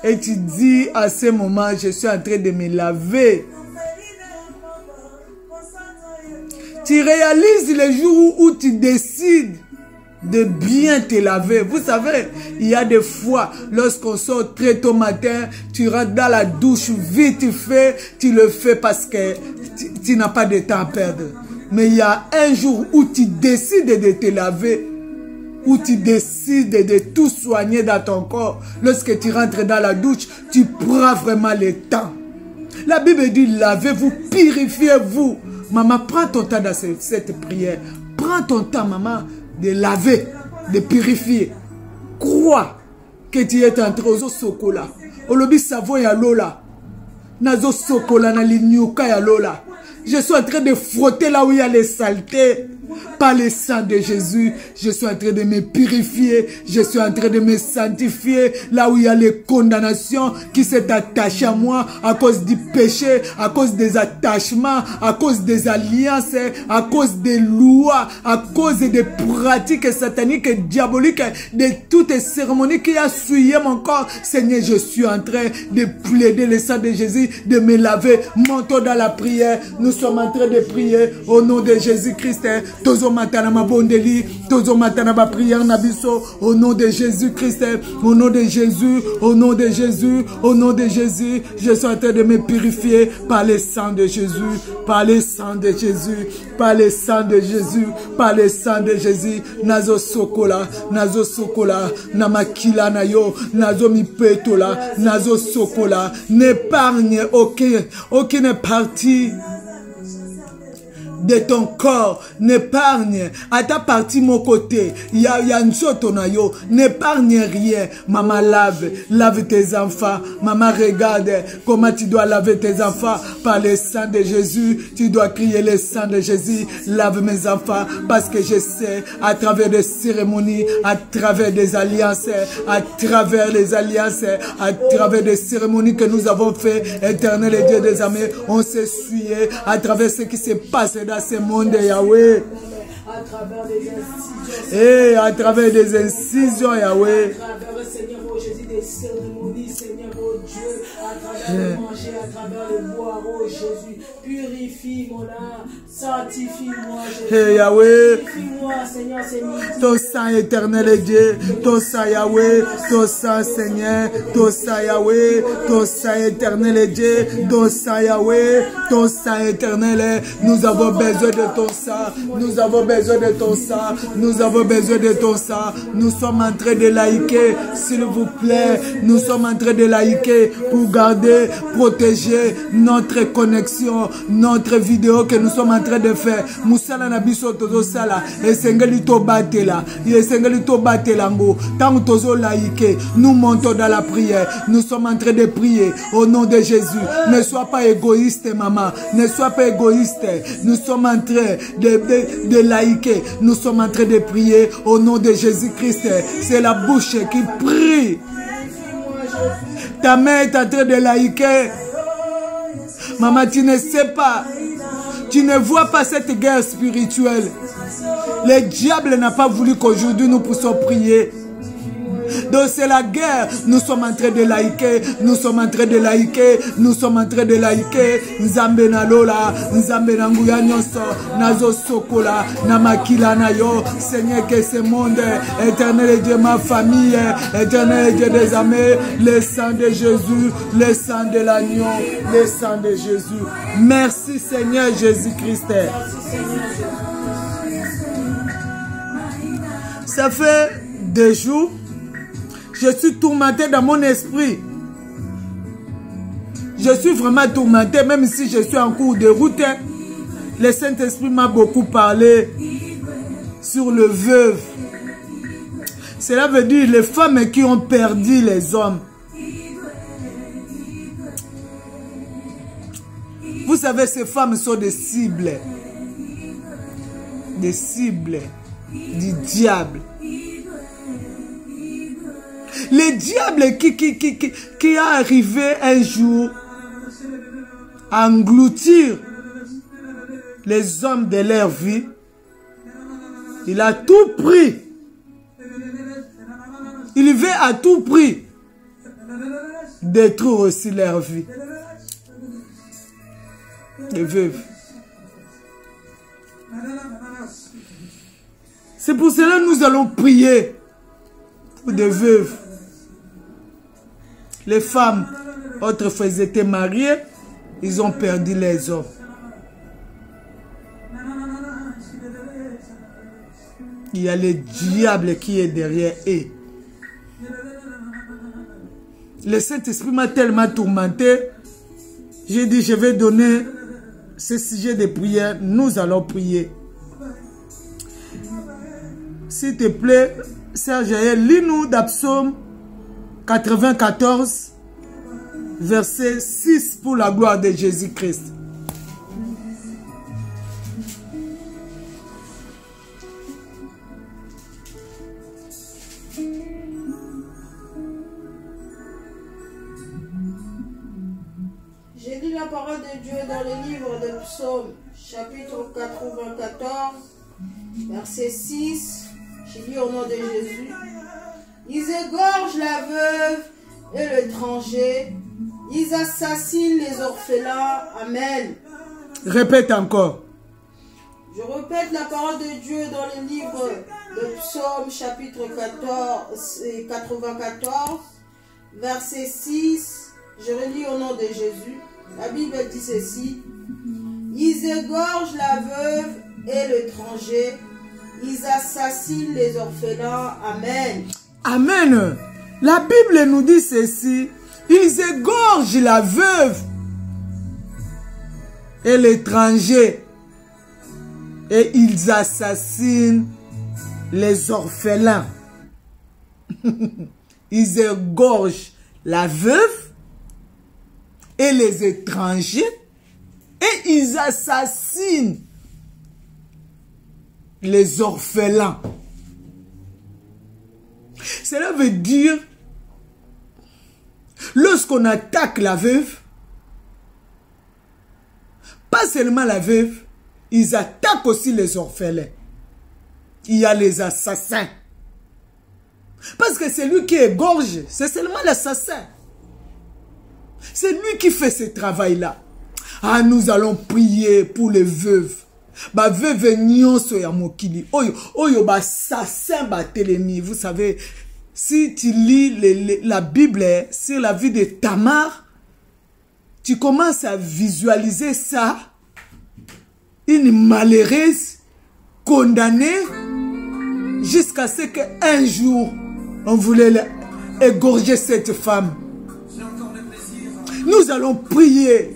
Et tu dis à ce moment, je suis en train de me laver. Tu réalises le jour où tu décides de bien te laver. Vous savez, il y a des fois, lorsqu'on sort très tôt matin, tu rentres dans la douche, vite fait, tu le fais parce que tu n'as pas de temps à perdre. Mais il y a un jour où tu décides de te laver, où tu décides de tout soigner dans ton corps. Lorsque tu rentres dans la douche, tu prends vraiment le temps. La Bible dit, lavez-vous, purifiez-vous. Maman, prends ton temps dans cette prière. Prends ton temps, maman, de laver, de purifier. Crois que tu es en train de sokola. Olobi savo ya lola. Nazo sokola na linyuka ya lola. Je suis en train de frotter là où il y a les saletés. Par le sang de Jésus, je suis en train de me purifier. Je suis en train de me sanctifier. Là où il y a les condamnations qui s'est attachées à moi à cause du péché, à cause des attachements, à cause des alliances, à cause des lois, à cause des pratiques sataniques et diaboliques, de toutes les cérémonies qui ont souillé mon corps. Seigneur, je suis en train de plaider le sang de Jésus, de me laver. Montons dans la prière. Nous sommes en train de prier au nom de Jésus-Christ. Tozo matana ma bondeli, tozo matana ba prière na biso, au nom de Jésus-Christ, au nom de Jésus, au nom de Jésus, au nom de Jésus, je suis en train de me purifier par le sang de Jésus, par le sang de Jésus, par le sang de Jésus, par le sang de Jésus. Nazo sokola, na makila na yo, nazo mi petola, nazo sokola, n'épargne aucune partie de ton corps, n'épargne à ta partie mon côté, n'épargne rien. Maman, lave tes enfants. Maman, regarde comment tu dois laver tes enfants par le sang de Jésus. Tu dois crier le sang de Jésus. Lave mes enfants parce que je sais à travers des cérémonies, à travers des alliances, à travers les alliances, à travers des cérémonies que nous avons fait, Éternel et Dieu des armées, on s'est essuyé à travers ce qui s'est passé dans ce monde, Yahweh. À travers des incisions. Et à travers des incisions, Yahweh. À travers, Seigneur, oh Jésus, des cérémonies, Seigneur, oh Dieu. À travers le manger, à travers le boire, oh Jésus. Purifie mon âme. Sanctifie-moi, Jésus. Hey, Yahweh. Purifie-moi, Seigneur, c'est midi. Ton sang éternel est Dieu. Ton sang, Yahweh. Ton sang, Seigneur. Ton sang, Yahweh. Ton sang éternel est Dieu. Ton sang, Yahweh. Ton sang éternel est. Nous avons besoin de ton sang. Nous avons besoin de ton sang. Nous avons besoin de ton sang. Nous sommes en train de liker, s'il vous plaît. Nous sommes en train de liker pour garder, protéger notre connexion, notre vidéo que nous sommes en train de faire. Moussala na biso tozo sala. Esengeli to batela. Esengeli to batelango. Tant tozo liker, nous montons dans la prière. Nous sommes en train de prier au nom de Jésus. Ne sois pas égoïste, maman. Ne sois pas égoïste. Nous sommes en train de liker. Nous sommes en train de prier au nom de Jésus-Christ. C'est la bouche qui prie. Ta main est en train de liker. Maman, tu ne sais pas. Tu ne vois pas cette guerre spirituelle. Le diable n'a pas voulu qu'aujourd'hui nous puissions prier. Donc c'est la guerre. Nous sommes en train de liker. Nous sommes en train de liker. Nous sommes en train de liker. Nzambe na lola. Nzambe na nguya nyonso. Nazo sokola. Namakila na yo. Seigneur, que ce monde, éternel et Dieu, ma famille, éternel et Dieu des armées, le sang de Jésus, le sang de l'agneau, le sang de Jésus. Merci Seigneur Jésus-Christ. Ça fait 2 jours. Je suis tourmenté dans mon esprit. Je suis vraiment tourmenté, même si je suis en cours de route. Le Saint-Esprit m'a beaucoup parlé sur le veuve. Cela veut dire les femmes qui ont perdu les hommes. Vous savez, ces femmes sont des cibles. Des cibles du diable. Le diable qui a arrivé un jour à engloutir les hommes de leur vie, il a tout pris. Il veut à tout prix détruire aussi leur vie. Les veuves. C'est pour cela que nous allons prier pour des veuves. Les femmes, autrefois, elles étaient mariées, ils ont perdu les hommes. Il y a le diable qui est derrière eux. Le Saint-Esprit m'a tellement tourmenté. J'ai dit, je vais donner ce sujet de prière. Nous allons prier. S'il te plaît, Serge, lis-nous dans Psaume 94, verset 6 pour la gloire de Jésus-Christ. J'ai lu la parole de Dieu dans le livre de Psaume, chapitre 94, verset 6. J'ai lu au nom de Jésus. Ils égorgent la veuve et l'étranger. Ils assassinent les orphelins. Amen. Répète encore. Je répète la parole de Dieu dans le livre de Psaume, chapitre 94, verset 6. Je relis au nom de Jésus. La Bible dit ceci. Ils égorgent la veuve et l'étranger. Ils assassinent les orphelins. Amen. Amen. La Bible nous dit ceci. Ils égorgent la veuve et l'étranger. Et ils assassinent les orphelins. Ils égorgent la veuve et les étrangers. Et ils assassinent les orphelins. Cela veut dire, lorsqu'on attaque la veuve, pas seulement la veuve, ils attaquent aussi les orphelins. Il y a les assassins. Parce que c'est lui qui égorge, c'est seulement l'assassin. C'est lui qui fait ce travail-là. Ah, nous allons prier pour les veuves. Ba veuve nyonso ya mokili. Oyo ba assassin ba telemi. Vous savez, si tu lis la Bible sur la vie de Tamar, tu commences à visualiser ça. Une malheureuse condamnée jusqu'à ce qu'un jour on voulait égorger cette femme. Nous allons prier.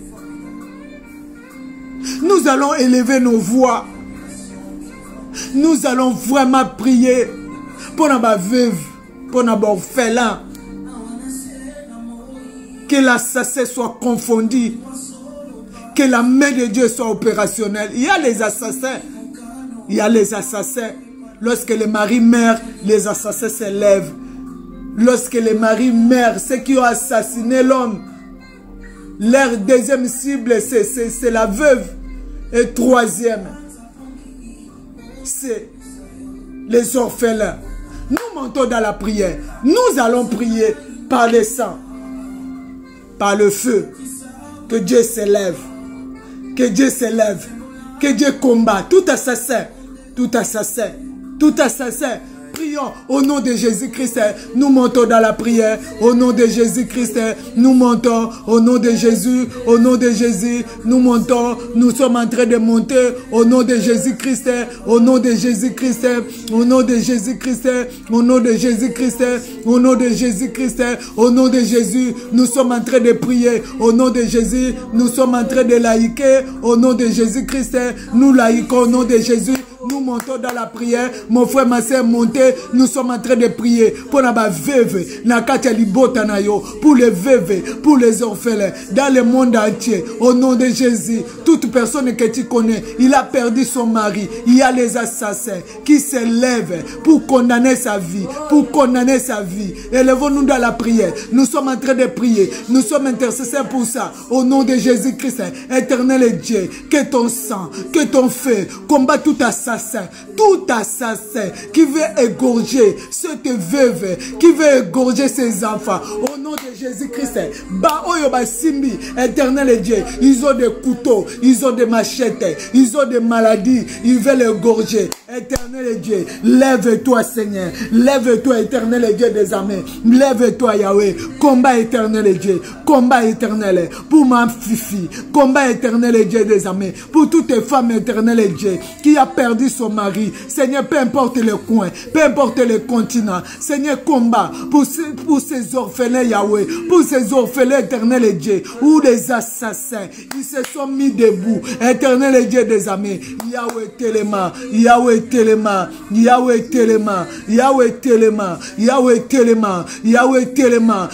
Nous allons élever nos voix. Nous allons vraiment prier pour ma veuve, pour ma orphelin. Que l'assassin soit confondu. Que la main de Dieu soit opérationnelle. Il y a les assassins. Il y a les assassins. Lorsque le mari meurt, les assassins se lèvent. Lorsque le mari meurt, ceux qui ont assassiné l'homme, leur deuxième cible, c'est la veuve. Et troisième, c'est les orphelins. Nous montons dans la prière. Nous allons prier par le sang, par le feu. Que Dieu s'élève. Que Dieu s'élève. Que Dieu combat tout assassin. Tout assassin. Tout assassin. Prions au nom de Jésus-Christ. Nous montons dans la prière. Au nom de Jésus-Christ. Nous montons. Au nom de Jésus. Au nom de Jésus. Nous montons. Nous sommes en train de monter. Au nom de Jésus-Christ. Au nom de Jésus-Christ. Au nom de Jésus-Christ. Au nom de Jésus-Christ. Au nom de Jésus-Christ. Au nom de Jésus. Nous sommes en train de prier. Au nom de Jésus. Nous sommes en train de laïquer. Au nom de Jésus-Christ. Nous laïquons au nom de Jésus. Nous montons dans la prière. Mon frère, ma soeur, montez. Nous sommes en train de prier pour la veuve, pour les veuves, pour les orphelins, dans le monde entier. Au nom de Jésus, toute personne que tu connais, il a perdu son mari. Il y a les assassins qui se lèvent pour condamner sa vie, pour condamner sa vie. Élevons-nous dans la prière. Nous sommes en train de prier. Nous sommes intercesseurs pour ça. Au nom de Jésus-Christ, éternel Dieu, que ton sang, que ton feu combat tout assassin qui veut égorger cette veuve, qui veut égorger ses enfants. Au nom de Jésus-Christ, Simbi, éternel Dieu, ils ont des couteaux, ils ont des machettes, ils ont des maladies, ils veulent égorger. Éternel Dieu, lève-toi Seigneur, lève-toi éternel Dieu des armées, lève-toi Yahweh, combat éternel Dieu, combat éternel pour ma fifi, combat éternel Dieu des armées, pour toutes les femmes éternel Dieu qui a perdu son mari, Seigneur, peu importe le coin, peu importe le continent, Seigneur, combat pour ces orphelins Yahweh, pour ces orphelins éternel Dieu, où les assassins, ils se sont mis debout, éternel Dieu des armées, Yahweh Téléma, Yahweh Téléma, Yahweh Téléma, Yahweh Téléma, Yahweh Téléma, Yahweh Téléma,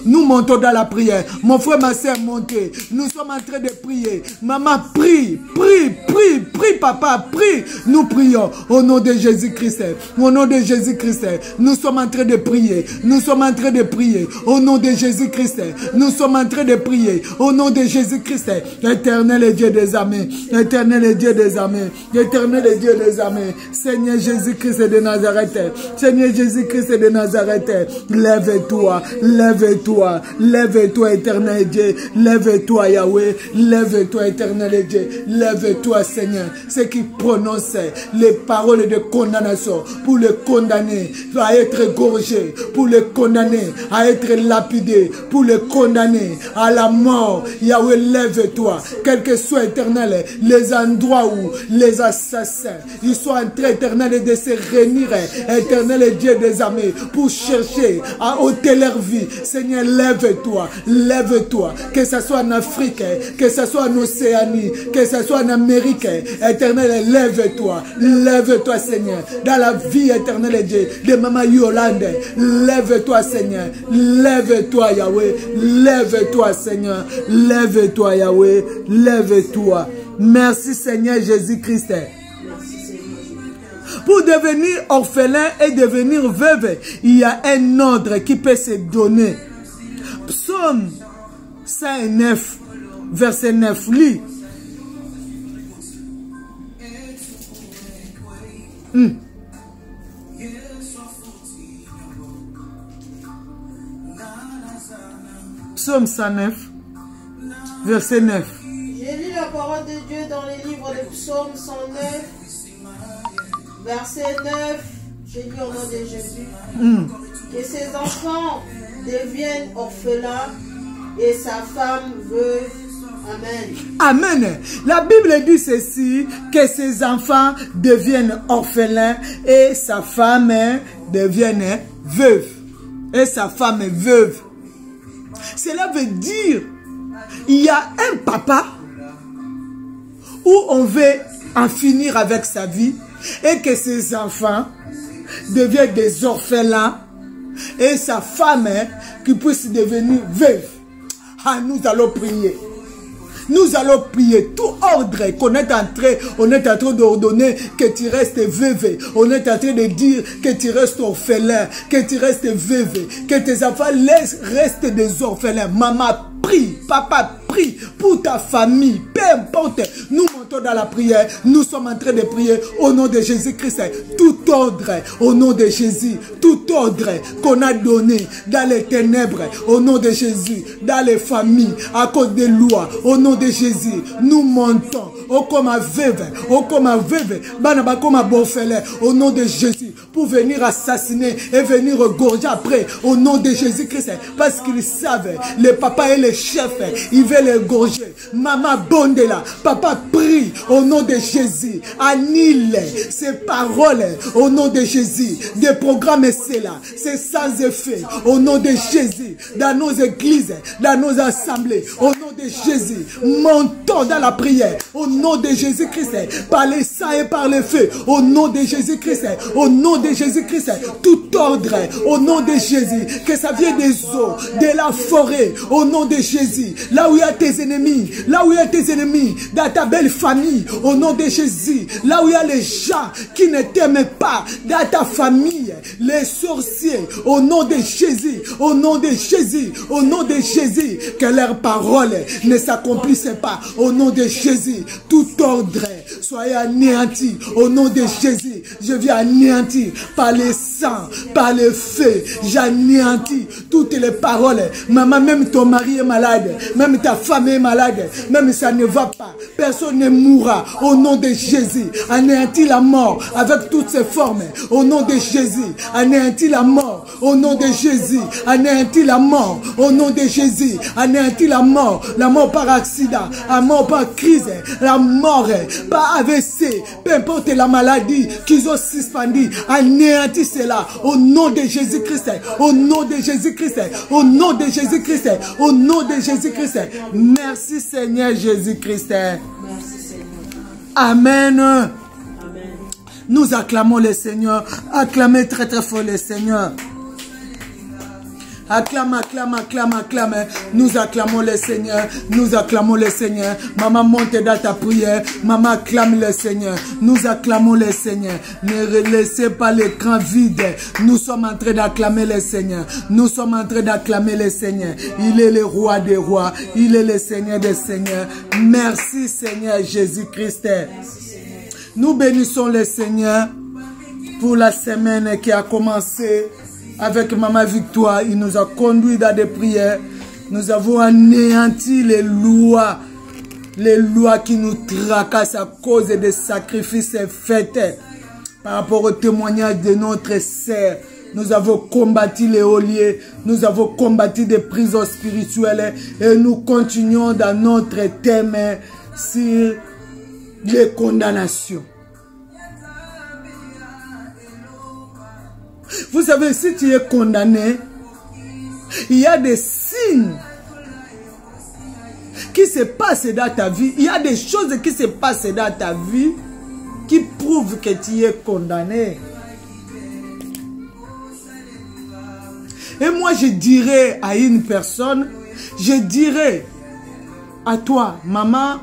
nous montons dans la prière. Mon frère, ma soeur, montez. Nous sommes en train de prier. Maman, prie, prie, prie, prie, papa, prie. Nous prions au nom de Jésus-Christ. Au nom de Jésus-Christ, nous sommes en train de prier. Nous sommes en train de prier au nom de Jésus-Christ. Nous sommes en train de prier au nom de Jésus-Christ. Éternel Dieu des armées, éternel Dieu des armées, éternel Dieu des armées, Seigneur Jésus-Christ de Nazareth, Seigneur Jésus-Christ de Nazareth, lève-toi, lève-toi, lève-toi éternel Dieu, lève-toi Yahweh, lève-toi éternel Dieu, lève-toi Seigneur, ceux qui prononcent les paroles de condamnation pour le condamner à être égorgé, pour le condamner à être lapidé, pour le condamner à la mort. Yahweh, lève-toi, quel que soit éternel les endroits où les assassins ils sont en train éternel de se réunir, éternel Dieu des armées, pour chercher à ôter leur vie. Seigneur, lève-toi, lève-toi, que ce soit en Afrique, que ce soit en Océanie, que ce soit en Amérique, éternel, lève-toi, lève-toi Seigneur, dans la vie éternelle Dieu, de Maman Yolande, lève-toi Seigneur, lève-toi Yahweh, lève-toi Seigneur, lève-toi Yahweh, lève-toi. Merci Seigneur Jésus-Christ. Pour devenir orphelin et devenir veuve, il y a un ordre qui peut se donner. Psaume 109, verset 9, lis. Psaume 109, verset 9. J'ai lu la parole de Dieu dans les livres de Psaume 109, verset 9. J'ai lu au nom de Jésus. Que ses enfants deviennent orphelins et sa femme veuve. Amen. Amen. La Bible dit ceci, que ses enfants deviennent orphelins et sa femme devienne veuve. Et sa femme est veuve. Cela veut dire, il y a un papa où on veut en finir avec sa vie et que ses enfants deviennent des orphelins et sa femme qui puisse devenir veuve. Ah, nous allons prier. Nous allons prier tout ordre qu'on est en train d'ordonner que tu restes veuve. On est en train de dire que tu restes orphelin, que tu restes veuve, que tes enfants restent des orphelins. Maman, prie, papa, prie pour ta famille, peu importe. Nous montons dans la prière, nous sommes en train de prier au nom de Jésus-Christ. Tout ordre, au nom de Jésus, tout ordre qu'on a donné dans les ténèbres, au nom de Jésus, dans les familles, à cause des lois, au nom de Jésus, nous montons, au comme veuve, banaba comme orphelin, au nom de Jésus, pour venir assassiner et venir regorger après, au nom de Jésus-Christ, parce qu'ils savent, les papas et les chefs, ils veulent égorger. Maman, bonne Sondela. Papa, prie au nom de Jésus. Annule ces paroles au nom de Jésus. Des programmes, c'est là. C'est sans effet. Au nom de Jésus. Dans nos églises, dans nos assemblées. Au nom de Jésus. Montons dans la prière. Au nom de Jésus-Christ. Par les sangs et par le feu. Au nom de Jésus-Christ. Au nom de Jésus-Christ. Tout ordre. Au nom de Jésus. Que ça vienne des eaux, de la forêt. Au nom de Jésus. Là où il y a tes ennemis. Là où il y a tes ennemis. Dans ta belle famille. Au nom de Jésus. Là où il y a les gens qui ne t'aiment pas. Dans ta famille. Les sorciers. Au nom de Jésus. Au nom de Jésus. Au nom de Jésus. Que leurs paroles ne s'accomplissent pas. Au nom de Jésus. Tout ordre soit anéanti. Au nom de Jésus. Je viens anéantir par les sangs, par le feu. J'anéantis toutes les paroles. Maman, même ton mari est malade. Même ta femme est malade. Même ça ne va pas. Personne ne mourra. Au nom de Jésus. Anéantis la mort avec toutes ses formes. Au nom de Jésus. Anéantis la mort. Au nom de Jésus. Anéantis la mort. Au nom de Jésus. Anéantis la mort. La mort par accident. La mort par crise. La mort par AVC. Peu importe la maladie qu'ils ont suspendue. Anéantis cela. Au nom de Jésus-Christ. Au nom de Jésus-Christ. Au nom de Jésus-Christ. Au nom de Jésus-Christ. Merci Seigneur Jésus-Christ. Merci Seigneur. Amen. Amen. Nous acclamons le Seigneur. Acclamez très très fort le Seigneur. Acclame, acclame, acclame, acclame. Nous acclamons le Seigneur. Nous acclamons le Seigneur. Maman, monte dans ta prière. Maman, acclame le Seigneur. Nous acclamons le Seigneur. Ne laissez pas l'écran vide. Nous sommes en train d'acclamer le Seigneur. Nous sommes en train d'acclamer le Seigneur. Il est le roi des rois. Il est le Seigneur des seigneurs. Merci Seigneur Jésus-Christ. Nous bénissons le Seigneur pour la semaine qui a commencé. Avec Maman Victoire, il nous a conduits dans des prières. Nous avons anéanti les lois qui nous tracassent à cause des sacrifices faits par rapport au témoignage de notre sœur. Nous avons combattu les geôliers, nous avons combattu des prisons spirituelles et nous continuons dans notre thème sur les condamnations. Vous savez, si tu es condamné, il y a des signes qui se passent dans ta vie. Il y a des choses qui se passent dans ta vie qui prouvent que tu es condamné. Et moi, je dirais à une personne, je dirais à toi, maman,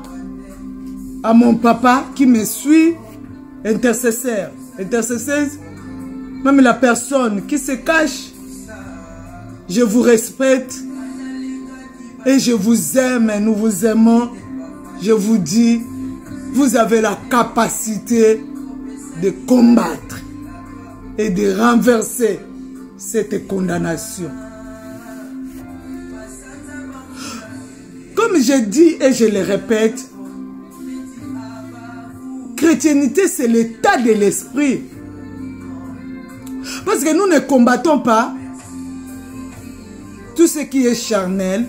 à mon papa qui me suit, intercesseur, intercesseuse, même la personne qui se cache, je vous respecte et je vous aime, nous vous aimons. Je vous dis, vous avez la capacité de combattre et de renverser cette condamnation. Comme je dis et je le répète, chrétienté c'est l'état de l'esprit. Parce que nous ne combattons pas tout ce qui est charnel,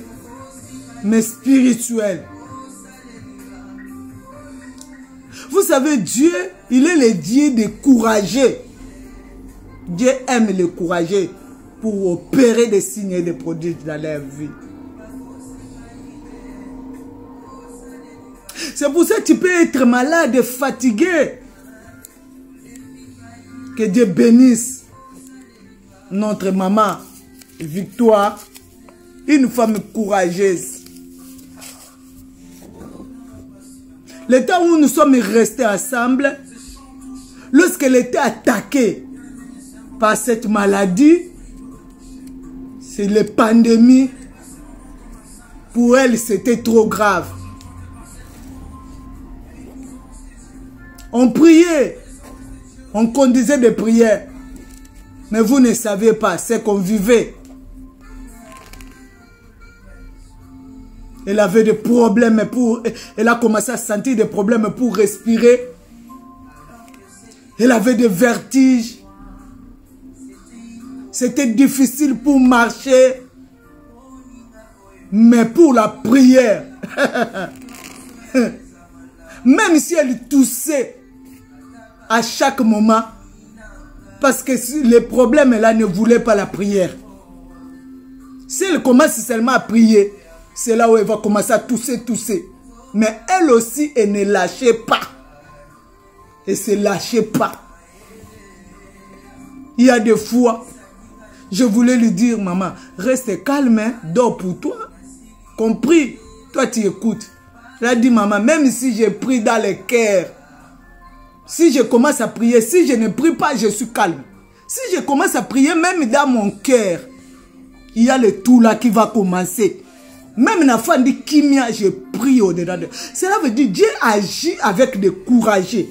mais spirituel. Vous savez, Dieu, il est le Dieu des courageux. Dieu aime les courageux pour opérer des signes et des prodiges dans leur vie. C'est pour ça que tu peux être malade, fatigué. Que Dieu bénisse notre maman Victoire, une femme courageuse. Le temps où nous sommes restés ensemble, lorsqu'elle était attaquée par cette maladie, c'est la pandémie, pour elle c'était trop grave. On priait, on conduisait des prières, mais vous ne savez pas ce qu'on vivait. Elle avait des problèmes elle a commencé à sentir des problèmes pour respirer. Elle avait des vertiges. C'était difficile pour marcher. Mais pour la prière, Même si elle toussait à chaque moment, parce que les problèmes là ne voulaient pas la prière. Si elle commence seulement à prier, c'est là où elle va commencer à tousser. Mais elle aussi, elle ne lâchait pas. Elle ne se lâchait pas. Il y a des fois, je voulais lui dire, maman, reste calme, hein, dors pour toi. Compris? Toi, tu écoutes. Elle a dit, maman, même si je prie dans le cœur, si je commence à prier, si je ne prie pas, je suis calme. Si je commence à prier, même dans mon cœur, il y a le tout là qui va commencer. Même la fin dit Kimia, je prie au-dedans de. Cela veut dire Dieu agit avec des courageux.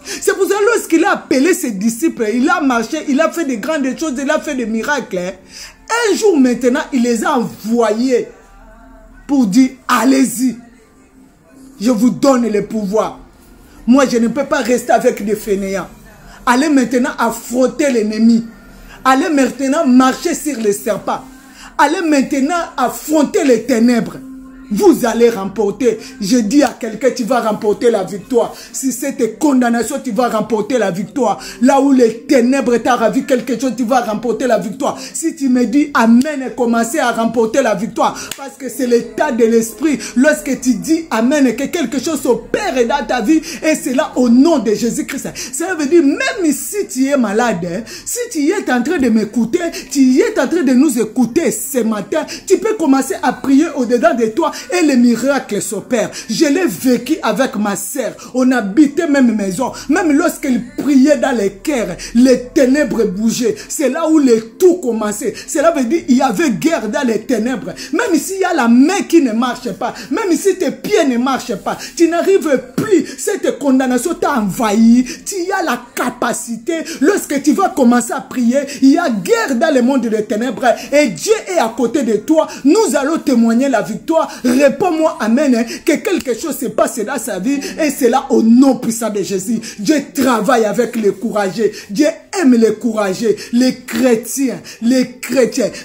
C'est pour ça lorsqu'il a appelé ses disciples, il a marché, il a fait de grandes choses, il a fait des miracles. Hein. Un jour maintenant, il les a envoyés pour dire, allez-y, je vous donne le pouvoir. Moi, je ne peux pas rester avec des fainéants. Allez maintenant affronter l'ennemi. Allez maintenant marcher sur les serpents. Allez maintenant affronter les ténèbres. Vous allez remporter. Je dis à quelqu'un, tu vas remporter la victoire. Si c'était condamnation, tu vas remporter la victoire. Là où les ténèbres t'ont ravi quelque chose, tu vas remporter la victoire. Si tu me dis Amen et commencer à remporter la victoire, parce que c'est l'état de l'esprit. Lorsque tu dis Amen et que quelque chose opère dans ta vie, et c'est là au nom de Jésus-Christ. Ça veut dire, même si tu es malade, hein, si tu es en train de m'écouter, tu es en train de nous écouter ce matin, tu peux commencer à prier au-dedans de toi. Et les miracles s'opèrent. Je l'ai vécu avec ma sœur. On habitait même maison. Même lorsqu'elle priait dans les cœurs, les ténèbres bougeaient. C'est là où les tout commençait. Cela veut dire qu'il y avait guerre dans les ténèbres. Même s'il y a la main qui ne marche pas, même si tes pieds ne marchent pas, tu n'arrives plus. Cette condamnation t'a envahi. Tu as la capacité. Lorsque tu vas commencer à prier, il y a guerre dans le monde des ténèbres. Et Dieu est à côté de toi. Nous allons témoigner la victoire. Réponds-moi Amen, hein, que quelque chose se passe dans sa vie et c'est là au nom puissant de Jésus. Dieu travaille avec les courageux. Dieu aime les courageux, les chrétiens.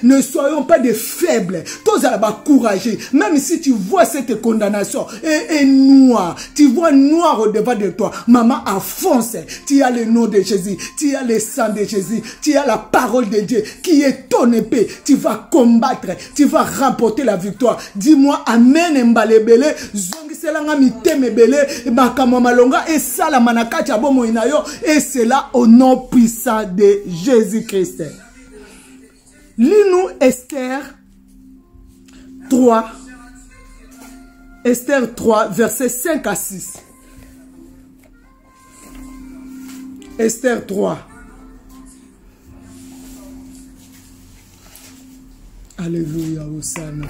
Ne soyons pas des faibles. Tous à la courageux. Même si tu vois cette condamnation et noire, tu vois noir au devant de toi, maman avance. Tu as le nom de Jésus, tu as le sang de Jésus, tu as la parole de Dieu qui est ton épée. Tu vas combattre, tu vas remporter la victoire. Dis-moi Amen mbalebele zongiselanga mitemebele bakama malonga et sala manakati abomo inayo et c'est là au nom puissant de Jésus-Christ. Lis-nous Esther 3 versets 5 à 6. Esther 3. Alléluia, Hosanna.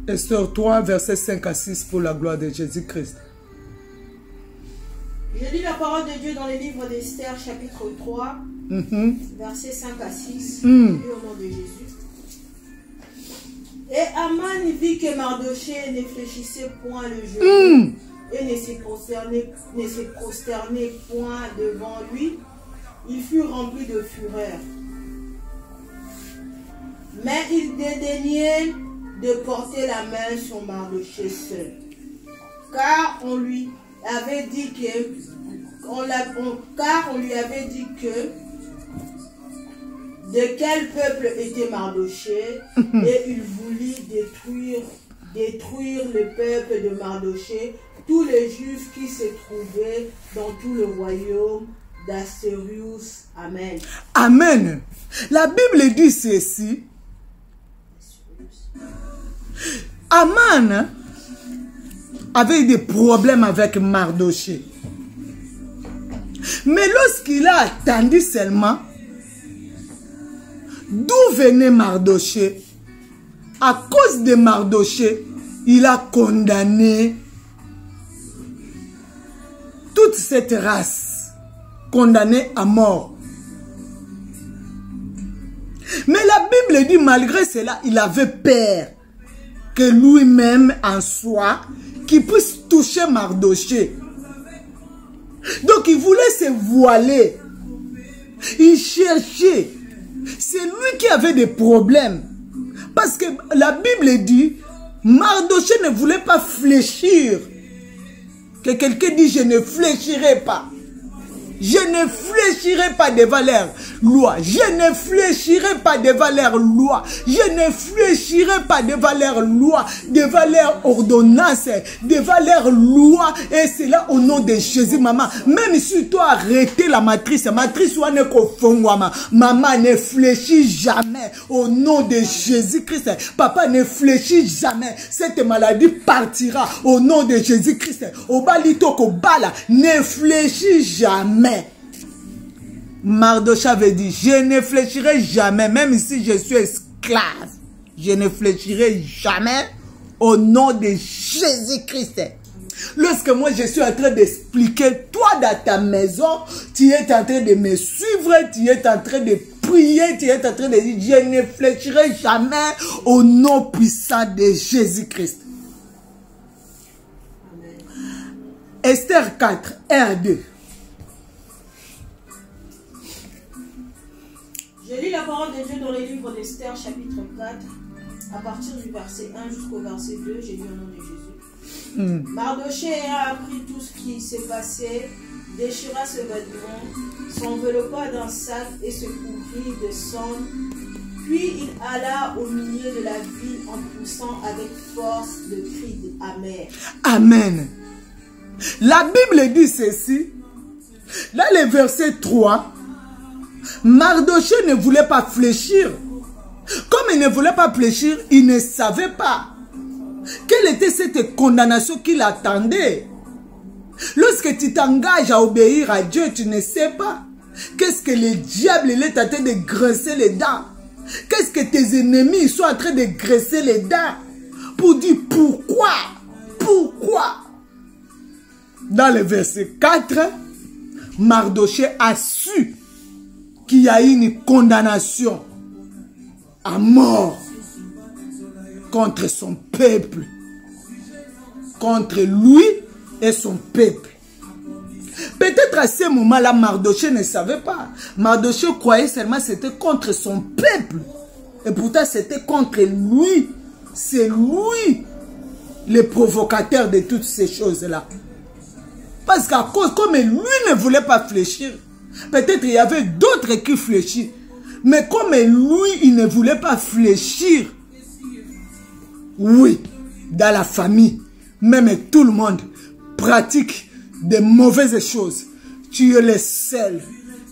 Esther 3, versets 5 à 6 pour la gloire de Jésus-Christ. Je lis la parole de Dieu dans le livre d'Esther, chapitre 3, versets 5 à 6, au nom de Jésus. Et Aman vit que Mardoché ne fléchissait point le genou et ne se prosternait point devant lui. Il fut rempli de fureur. Mais il dédaignait de porter la main sur Mardoché seul. Car on lui avait dit que de quel peuple était Mardoché et il voulut détruire le peuple de Mardoché, tous les Juifs qui se trouvaient dans tout le royaume d'Astérius. Amen. Amen. La Bible dit ceci. Aman avait eu des problèmes avec Mardoché. Mais lorsqu'il a attendu seulement d'où venait Mardoché, à cause de Mardoché, il a condamné toute cette race, condamnée à mort. Mais la Bible dit malgré cela, il avait peur que lui-même en soi, qui puisse toucher Mardoché. Donc il voulait se voiler. Il cherchait C'est lui qui avait des problèmes. Parce que la Bible dit, Mardoché ne voulait pas fléchir. Que quelqu'un dit, je ne fléchirai pas. Je ne fléchirai pas devant leur loi. Je ne fléchirai pas devant leur loi. Je ne fléchirai pas devant leur loi, devant leur ordonnance, devant leur loi. Et c'est là au nom de Jésus, maman. Même si tu as arrêté la matrice ou ne confondre, maman ne fléchit jamais au nom de Jésus-Christ. Papa ne fléchit jamais. Cette maladie partira au nom de Jésus-Christ. Au balito kobala ne fléchit jamais. Mardoché avait dit, je ne fléchirai jamais, même si je suis esclave. Je ne fléchirai jamais au nom de Jésus-Christ. Lorsque moi je suis en train d'expliquer, toi dans ta maison, tu es en train de me suivre, tu es en train de prier, tu es en train de dire, je ne fléchirai jamais au nom puissant de Jésus-Christ. Esther 4, 1 à 2. Je lis la parole de Dieu dans les livres d'Esther, chapitre 4, à partir du verset 1 jusqu'au verset 2, j'ai lu au nom de Jésus. Mardoché a appris tout ce qui s'est passé, déchira ses vêtements, s'enveloppa d'un sac et se couvrit de sang. Puis il alla au milieu de la ville en poussant avec force le cri amer. Amen. La Bible dit ceci. Là, le verset 3. Mardoché ne voulait pas fléchir. Comme il ne voulait pas fléchir, il ne savait pas quelle était cette condamnation qu'il attendait. Lorsque tu t'engages à obéir à Dieu, tu ne sais pas qu'est-ce que le diable est en train de graisser les dents. Qu'est-ce que tes ennemis sont en train de graisser les dents pour dire pourquoi. Pourquoi? Dans le verset 4, Mardoché a su qu'il y a une condamnation à mort contre son peuple, contre lui et son peuple. Peut-être à ce moment-là, Mardoché ne savait pas. Mardoché croyait seulement que c'était contre son peuple. Et pourtant, c'était contre lui. C'est lui le provocateur de toutes ces choses-là. Parce qu'à cause, comme lui ne voulait pas fléchir, peut-être il y avait d'autres qui fléchissent. Mais comme lui, il ne voulait pas fléchir. Oui, dans la famille, même tout le monde pratique de mauvaises choses. Tu es le seul,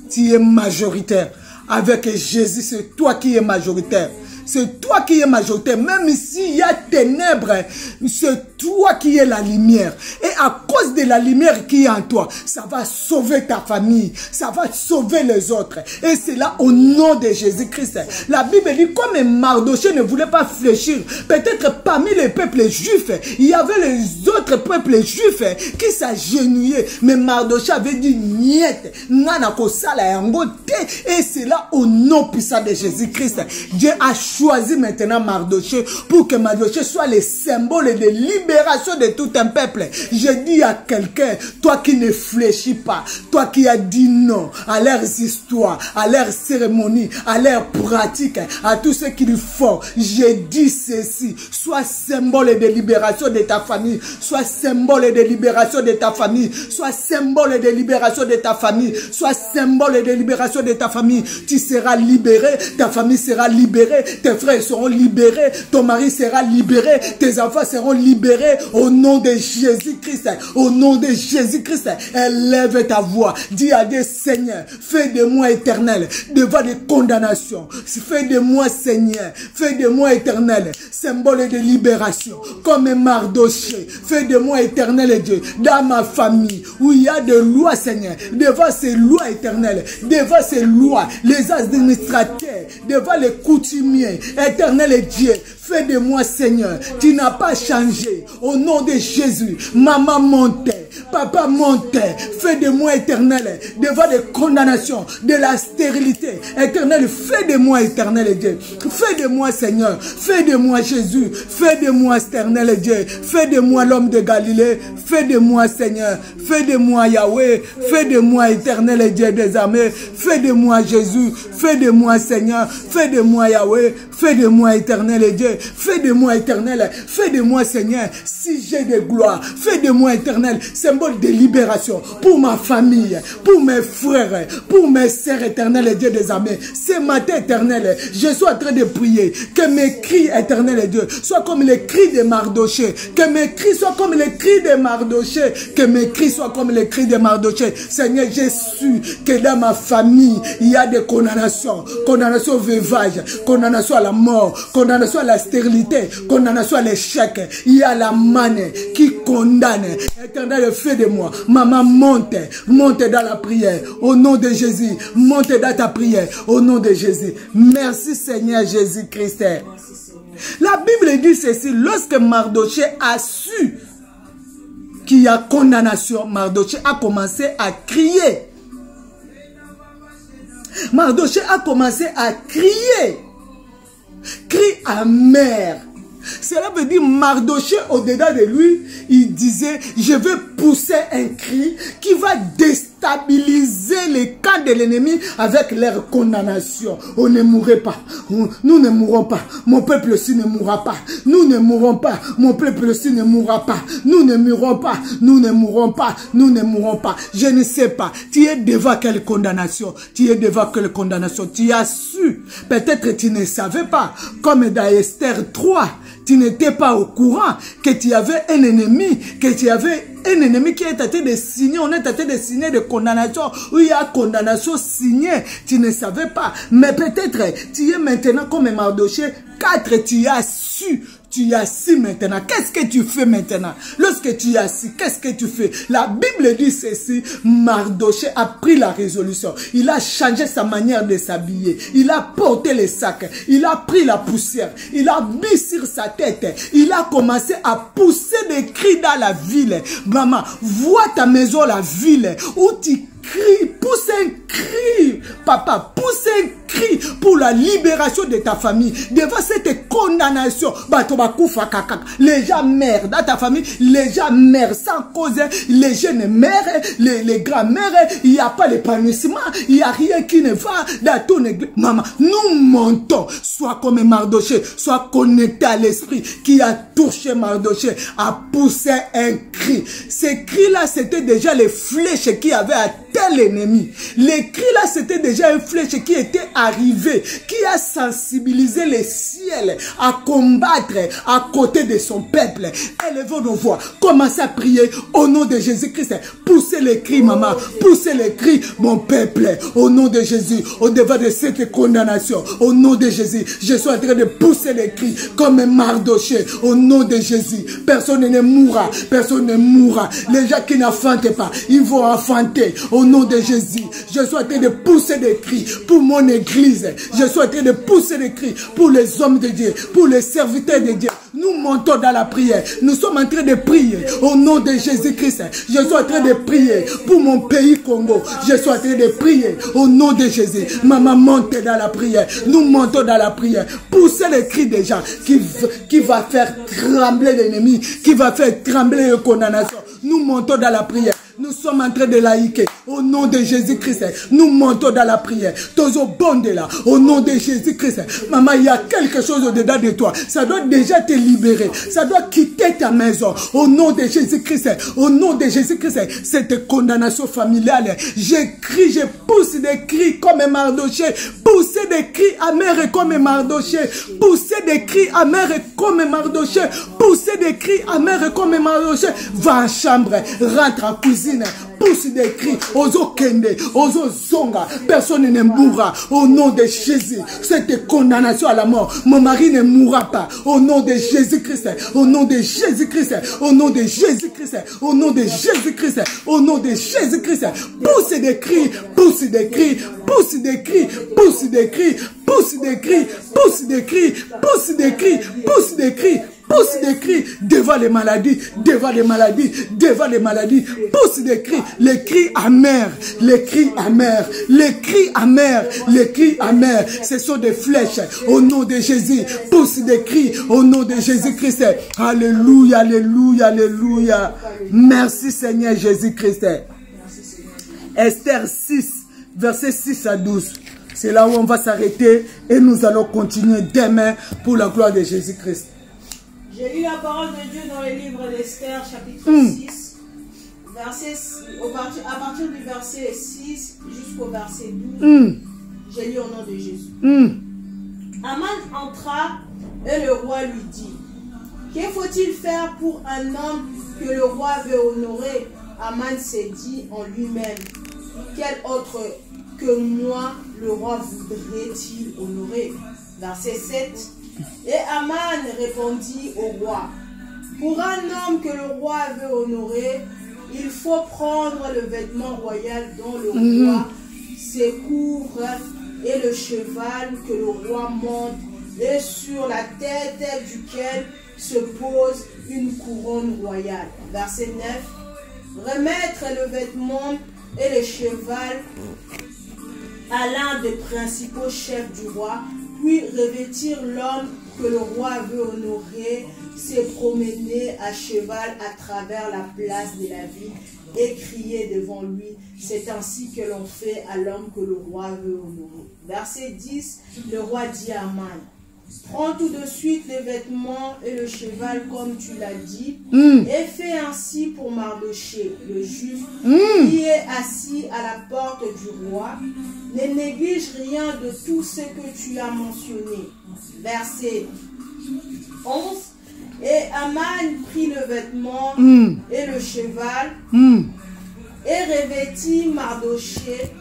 tu es majoritaire. Avec Jésus, c'est toi qui es majoritaire. C'est toi qui es majoritaire. Même s'il y a ténèbres, c'est toi qui es la lumière. Et à cause de la lumière qui est en toi, ça va sauver ta famille. Ça va sauver les autres. Et c'est là au nom de Jésus-Christ. La Bible dit, comme Mardoché ne voulait pas fléchir, peut-être parmi les peuples juifs, il y avait les autres peuples juifs qui s'agenouillaient. Mais Mardoché avait dit, niet, nana kosala yango te. Et c'est là au nom puissant de Jésus-Christ. Dieu a choisi maintenant Mardoché pour que Mardoché soit le symbole de libération de tout un peuple. Je dis à quelqu'un, toi qui ne fléchis pas, toi qui as dit non à leurs histoires, à leurs cérémonies, à leurs pratiques, à tout ce qu'ils font, je dis ceci, sois symbole de libération de ta famille, sois symbole de libération de ta famille, sois symbole de libération de ta famille, sois symbole de libération de ta famille. Tu seras libéré, ta famille sera libérée, tes frères seront libérés, ton mari sera libéré, tes enfants seront libérés au nom de Jésus-Christ. Au nom de Jésus-Christ, élève ta voix, dis à Dieu, Seigneur, fais de moi éternel devant les condamnations, fais de moi Seigneur, fais de moi éternel, symbole de libération, comme Mardoché, fais de moi éternel Dieu, dans ma famille, où il y a des lois Seigneur, devant ces lois éternelles, devant ces lois, les administrateurs, devant les coutumiers, éternel Dieu, fais de moi Seigneur, tu n'as pas changé, au nom de Jésus, maman montée, Papa, monte. Fais de moi, éternel, devant des condamnations, de la stérilité. Éternel, fais de moi, éternel Dieu. Fais de moi, Seigneur. Fais de moi, Jésus. Fais de moi, éternel Dieu. Fais de moi, l'homme de Galilée. Fais de moi, Seigneur. Fais de moi, Yahweh. Fais de moi, éternel Dieu des armées. Fais de moi, Jésus. Fais de moi, Seigneur. Fais de moi, Yahweh. Fais de moi, éternel Dieu. Fais de moi, éternel. Fais de moi, Seigneur, sujet de gloire. Fais de moi, éternel, symbole de libération pour ma famille, pour mes frères, pour mes sœurs, éternel Dieu des armées. Ce matin, éternel, je suis en train de prier que mes cris, éternel Dieu, soient comme les cris de Mardoché. Que mes cris soient comme les cris de Mardoché. Que mes cris soient comme les cris de Mardoché. Seigneur, j'ai su que dans ma famille, il y a des condamnations. Condamnation au veuvage, condamnation à la mort, condamnation à la stérilité, condamnation à l'échec. Il y a la manne qui condamne. Éternel, fais de moi. Maman, monte dans la prière. Au nom de Jésus, monte dans ta prière. Au nom de Jésus. Merci Seigneur Jésus-Christ. La Bible dit ceci. Lorsque Mardoché a su qu'il y a condamnation, Mardoché a commencé à crier. Mardoché a commencé à crier. Cri amer. Cela veut dire Mardoché au-dedans de lui, il disait, je vais pousser un cri qui va déstabiliser les camps de l'ennemi avec leur condamnation. On ne mourrait pas. Nous ne mourrons pas. Mon peuple aussi ne mourra pas. Nous ne mourrons pas. Mon peuple aussi ne mourra pas. Nous ne mourrons pas. Nous ne mourrons pas. Nous ne mourrons pas. Je ne sais pas. Tu es devant quelle condamnation? Tu es devant quelle condamnation? Tu as su. Peut-être tu ne savais pas. Comme dans Esther 3. Tu n'étais pas au courant que tu avais un ennemi, qui est en train de signer, on est en train de signer des condamnations, où il y a condamnation signée, tu ne savais pas. Mais peut-être, tu es maintenant comme Mardoché, 4, tu as su. Tu es assis maintenant. Qu'est-ce que tu fais maintenant? Lorsque tu es assis, qu'est-ce que tu fais? La Bible dit ceci. Mardoché a pris la résolution. Il a changé sa manière de s'habiller. Il a porté les sacs. Il a pris la poussière. Il a mis sur sa tête. Il a commencé à pousser des cris dans la ville. Maman, vois ta maison, la ville, où tu crie, pousse un cri, papa, pousse un cri pour la libération de ta famille. Devant cette condamnation, les gens meurent dans ta famille, les gens meurent sans cause, les jeunes meurent, les grands-mères, il n'y a pas l'épanouissement, il n'y a rien qui ne va dans ton église. Maman, nous montons, soit comme Mardoché, soit connecté à l'esprit qui a touché Mardoché, a poussé un cri. Ces cris-là, c'était déjà les flèches qui avaient atteint l'ennemi. Les cris là, c'était déjà une flèche qui était arrivée, qui a sensibilisé les ciels à combattre à côté de son peuple. Élevons nos voix, commencez à prier au nom de Jésus-Christ. Poussez les cris, maman, poussez les cris, mon peuple, au nom de Jésus, au devant de cette condamnation, au nom de Jésus. Je suis en train de pousser les cris comme un Mardoché, au nom de Jésus. Personne ne mourra, personne ne mourra. Les gens qui n'enfantent pas, ils vont enfanter. Au nom de Jésus, je suis en train de pousser des cris pour mon église. Je suis en train de pousser des cris pour les hommes de Dieu, pour les serviteurs de Dieu. Nous montons dans la prière. Nous sommes en train de prier au nom de Jésus-Christ. Je suis en train de prier pour mon pays Congo. Je suis en train de prier au nom de Jésus. Maman, monte dans la prière. Nous montons dans la prière. Poussez les cris des gens qui va faire trembler l'ennemi, qui va faire trembler les condamnations. Nous montons dans la prière. Nous sommes en train de laïquer. Au nom de Jésus-Christ, nous montons dans la prière. Tozo bonde là. Au nom de Jésus-Christ. Maman, il y a quelque chose au-dedans de toi. Ça doit déjà te libérer. Ça doit quitter ta maison. Au nom de Jésus-Christ. Au nom de Jésus-Christ. Cette condamnation familiale. J'écris, je pousse des cris comme Mardoché. Poussez des cris amers comme Mardoché. Poussez des cris amers comme Mardoché. Poussez des cris amers comme Mardoché. Va en chambre. Rentre en cuisine. Pousse des cris, ozo kende, ozo zonga, personne ne mourra au nom de Jésus. Cette condamnation à la mort, mon mari ne mourra pas au nom de Jésus-Christ, au nom de Jésus-Christ, au nom de Jésus-Christ, au nom de Jésus-Christ, au nom de Jésus-Christ. Pousse des cris, pousse des cris, pousse des cris, pousse des cris, pousse des cris, pousse des cris, pousse des cris, pousse des cris. pousse des cris devant les maladies, devant les maladies, devant les maladies. Pousse des cris, les cris amers, les cris amers, les cris amers, les cris amers. Ce sont des flèches au nom de Jésus. Pousse des cris au nom de Jésus-Christ. Alléluia, alléluia, alléluia. Merci Seigneur Jésus-Christ. Esther 6, versets 6 à 12. C'est là où on va s'arrêter et nous allons continuer demain pour la gloire de Jésus-Christ. J'ai lu la parole de Dieu dans le livre d'Esther, chapitre 6, à partir du verset 6 jusqu'au verset 12. J'ai lu au nom de Jésus. Aman entra et le roi lui dit, que faut-il faire pour un homme que le roi veut honorer? Aman s'est dit en lui-même, quel autre que moi le roi voudrait-il honorer? Verset 7. Et Aman répondit au roi, pour un homme que le roi veut honorer, il faut prendre le vêtement royal dont le roi se couvre et le cheval que le roi monte et sur la tête duquel se pose une couronne royale. Verset 9. Remettre le vêtement et le cheval à l'un des principaux chefs du roi, puis revêtir l'homme que le roi veut honorer, se promener à cheval à travers la place de la ville et crier devant lui. C'est ainsi que l'on fait à l'homme que le roi veut honorer. Verset 10, le roi dit à Aman, prends tout de suite les vêtements et le cheval comme tu l'as dit, et fais ainsi pour Mardochée, le juif, qui est assis à la porte du roi. Ne néglige rien de tout ce que tu as mentionné. Verset 11. Et Aman prit le vêtement et le cheval et revêtit Mardochée.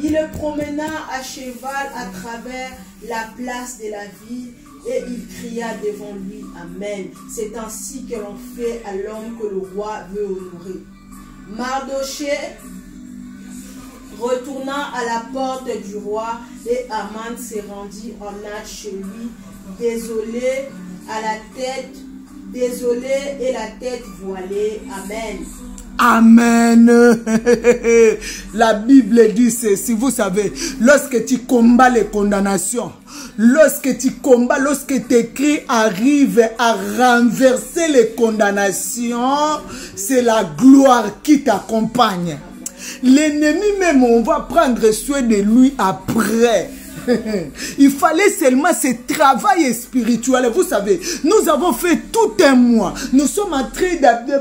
Il le promena à cheval à travers la place de la ville et il cria devant lui. Amen. C'est ainsi que l'on fait à l'homme que le roi veut honorer. Mardochée retourna à la porte du roi et Aman se rendit en hâte chez lui, désolé et la tête voilée. Amen. Amen. La Bible dit ceci, vous savez, lorsque tu combats les condamnations, lorsque tes cris arrivent à renverser les condamnations, c'est la gloire qui t'accompagne. L'ennemi même, on va prendre soin de lui après. Il fallait seulement ce travail spirituel. Vous savez, nous avons fait tout un mois. Nous sommes en train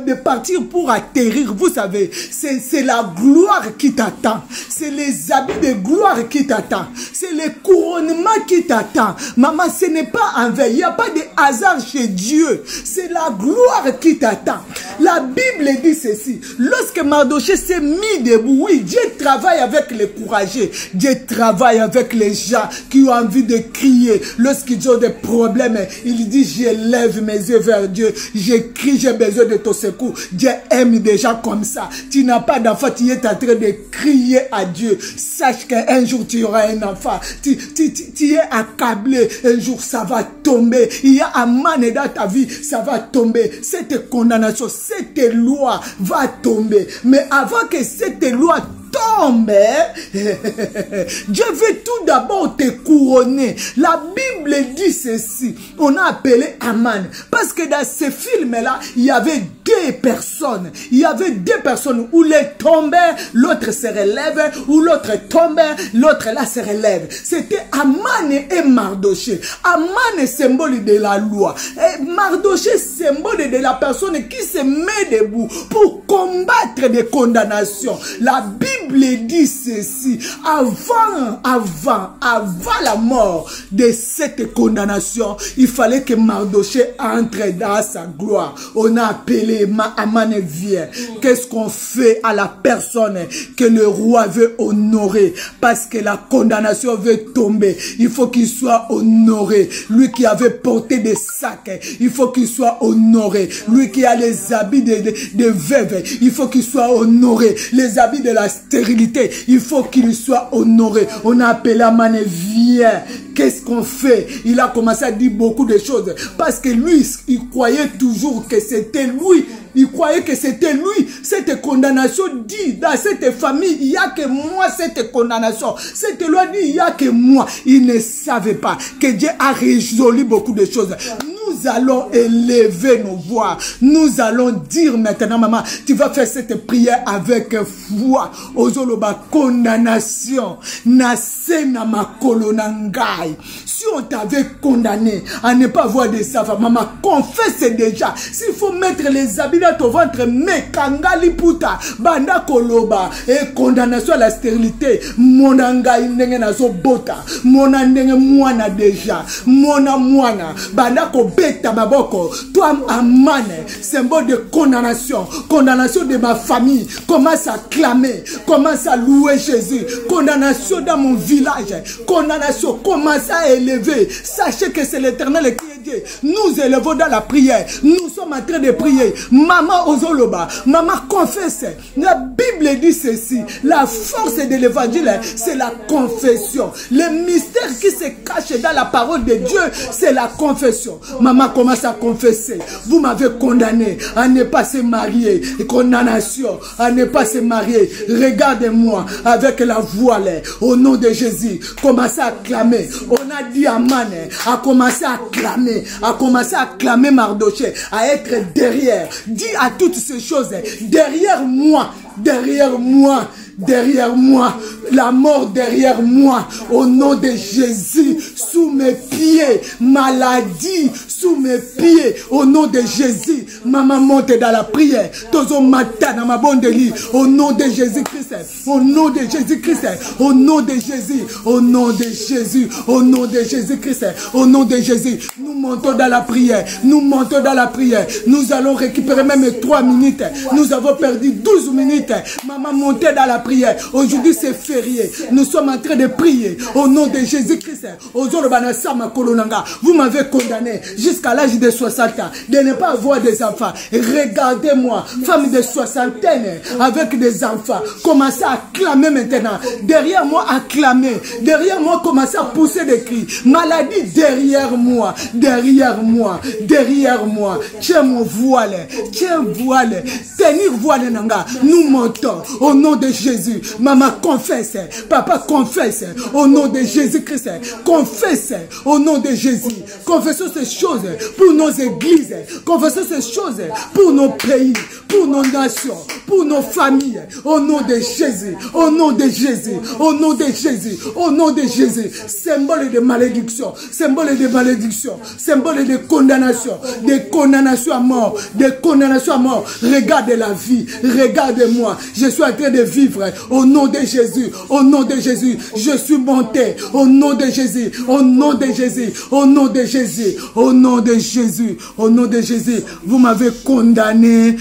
de partir pour atterrir. Vous savez, c'est la gloire qui t'attend. C'est les habits de gloire qui t'attend. C'est le couronnement qui t'attend. Maman, ce n'est pas un veille. Il n'y a pas de hasard chez Dieu. C'est la gloire qui t'attend. La Bible dit ceci. Lorsque Mardochée s'est mis debout, oui, Dieu travaille avec les courageux. Dieu travaille avec les gens qui ont envie de crier. Lorsqu'ils ont des problèmes, il dit, je lève mes yeux vers Dieu. Je crie, j'ai besoin de ton secours. Dieu aime des gens comme ça. Tu n'as pas d'enfant, tu es en train de crier à Dieu. Sache qu'un jour tu auras un enfant. Tu es accablé. Un jour ça va tomber. Il y a un man dans ta vie, ça va tomber. Cette condamnation, cette loi va tomber. Mais avant que cette loi tombe, Dieu veut tout d'abord te couronner. La Bible dit ceci. On a appelé Aman. Parce que dans ce film-là, il y avait deux personnes. Il y avait deux personnes où l'un tombait, l'autre se relève, ou l'autre tombait, l'autre là se relève. C'était Aman et Mardochée. Aman est symbole de la loi. Et Mardochée, symbole de la personne qui se met debout pour combattre des condamnations. La Bible dit ceci, avant la mort de cette condamnation, il fallait que Mardochée entre dans sa gloire. On a appelé Aman vient. Qu'est-ce qu'on fait à la personne que le roi veut honorer? Parce que la condamnation veut tomber. Il faut qu'il soit honoré. Lui qui avait porté des sacs, il faut qu'il soit honoré. Lui qui a les habits de veuve, il faut qu'il soit honoré. Les habits de la stérilité, il faut qu'il soit honoré. On a appelé Amane, viens. Qu'est-ce qu'on fait? Il a commencé à dire beaucoup de choses. Parce que lui, il croyait toujours que c'était lui. Il croyait que c'était lui. Cette condamnation dit, dans cette famille, il n'y a que moi, cette condamnation. Cette loi dit, il n'y a que moi. Il ne savait pas que Dieu a résolu beaucoup de choses. Nous allons élever nos voix. Nous allons dire maintenant, maman, tu vas faire cette prière avec foi. Ozoloba condamnation. Nasena makolonangai. Si on t'avait condamné à ne pas voir des savants, maman, confesse déjà. S'il faut mettre les habits dans ton ventre, mais kangali puta, banda koloba, et condamnation à la stérilité, monanga indenge nazo bota, monandenge mwana déjà, mona mwana, banda ko beta maboko, toi amane, symbole de condamnation, condamnation de ma famille, commence à clamer, commence à louer Jésus, condamnation dans mon village, condamnation, commence à élever, sachez que c'est l'Éternel qui est Dieu. Nous élevons dans la prière, nous sommes en train de prier, maman Ozoloba, maman confesse, la Bible dit ceci, la force de l'évangile, c'est la confession, le mystère qui se cache dans la parole de Dieu, c'est la confession. Maman commence à confesser, vous m'avez condamné à ne pas se marier, condamnation à ne pas se marier, regardez-moi avec la voile, au nom de Jésus, commencez à clamer, on a dit à Amane, à commencer à clamer Mardoché, à être derrière, dis à toutes ces choses, derrière moi, la mort derrière moi, au nom de Jésus, sous mes pieds, maladie sous mes pieds, au nom de Jésus, maman monte dans la prière, tozo matana ma bonne lit, au nom de Jésus-Christ, au nom de Jésus-Christ, au nom de Jésus, au nom de Jésus, au nom de Jésus-Christ, au nom de Jésus, nous montons dans la prière, nous allons récupérer même 3 minutes, nous avons perdu 12 minutes, maman montez dans la prière, aujourd'hui c'est férié, nous sommes en train de prier, au nom de Jésus-Christ, vous m'avez condamné jusqu'à l'âge de 60 ans, de ne pas avoir des enfants, regardez-moi, femme de soixantaine, avec des enfants, commencez à clamer maintenant, derrière moi à clamer, derrière moi commencez à pousser des cris, maladie derrière moi, tiens mon voile, tenir voile nanga, nous montons, au nom de Jésus, maman confesse, papa confesse, au nom de Jésus-Christ, confesse, au nom de Jésus, confessons ces choses pour nos églises, confessons ces choses pour nos pays, pour nos nations, pour nos familles, au nom de Jésus, au nom de Jésus, au nom de Jésus, au nom de Jésus, symbole de malédiction, symbole de malédiction, symbole de condamnation à mort, regarde la vie, regarde-moi, je suis en train de vivre, au nom de Jésus, je suis monté, au nom de Jésus, au nom de Jésus, au nom de Jésus, au nom de Jésus, au nom de Jésus, vous m'avez condamné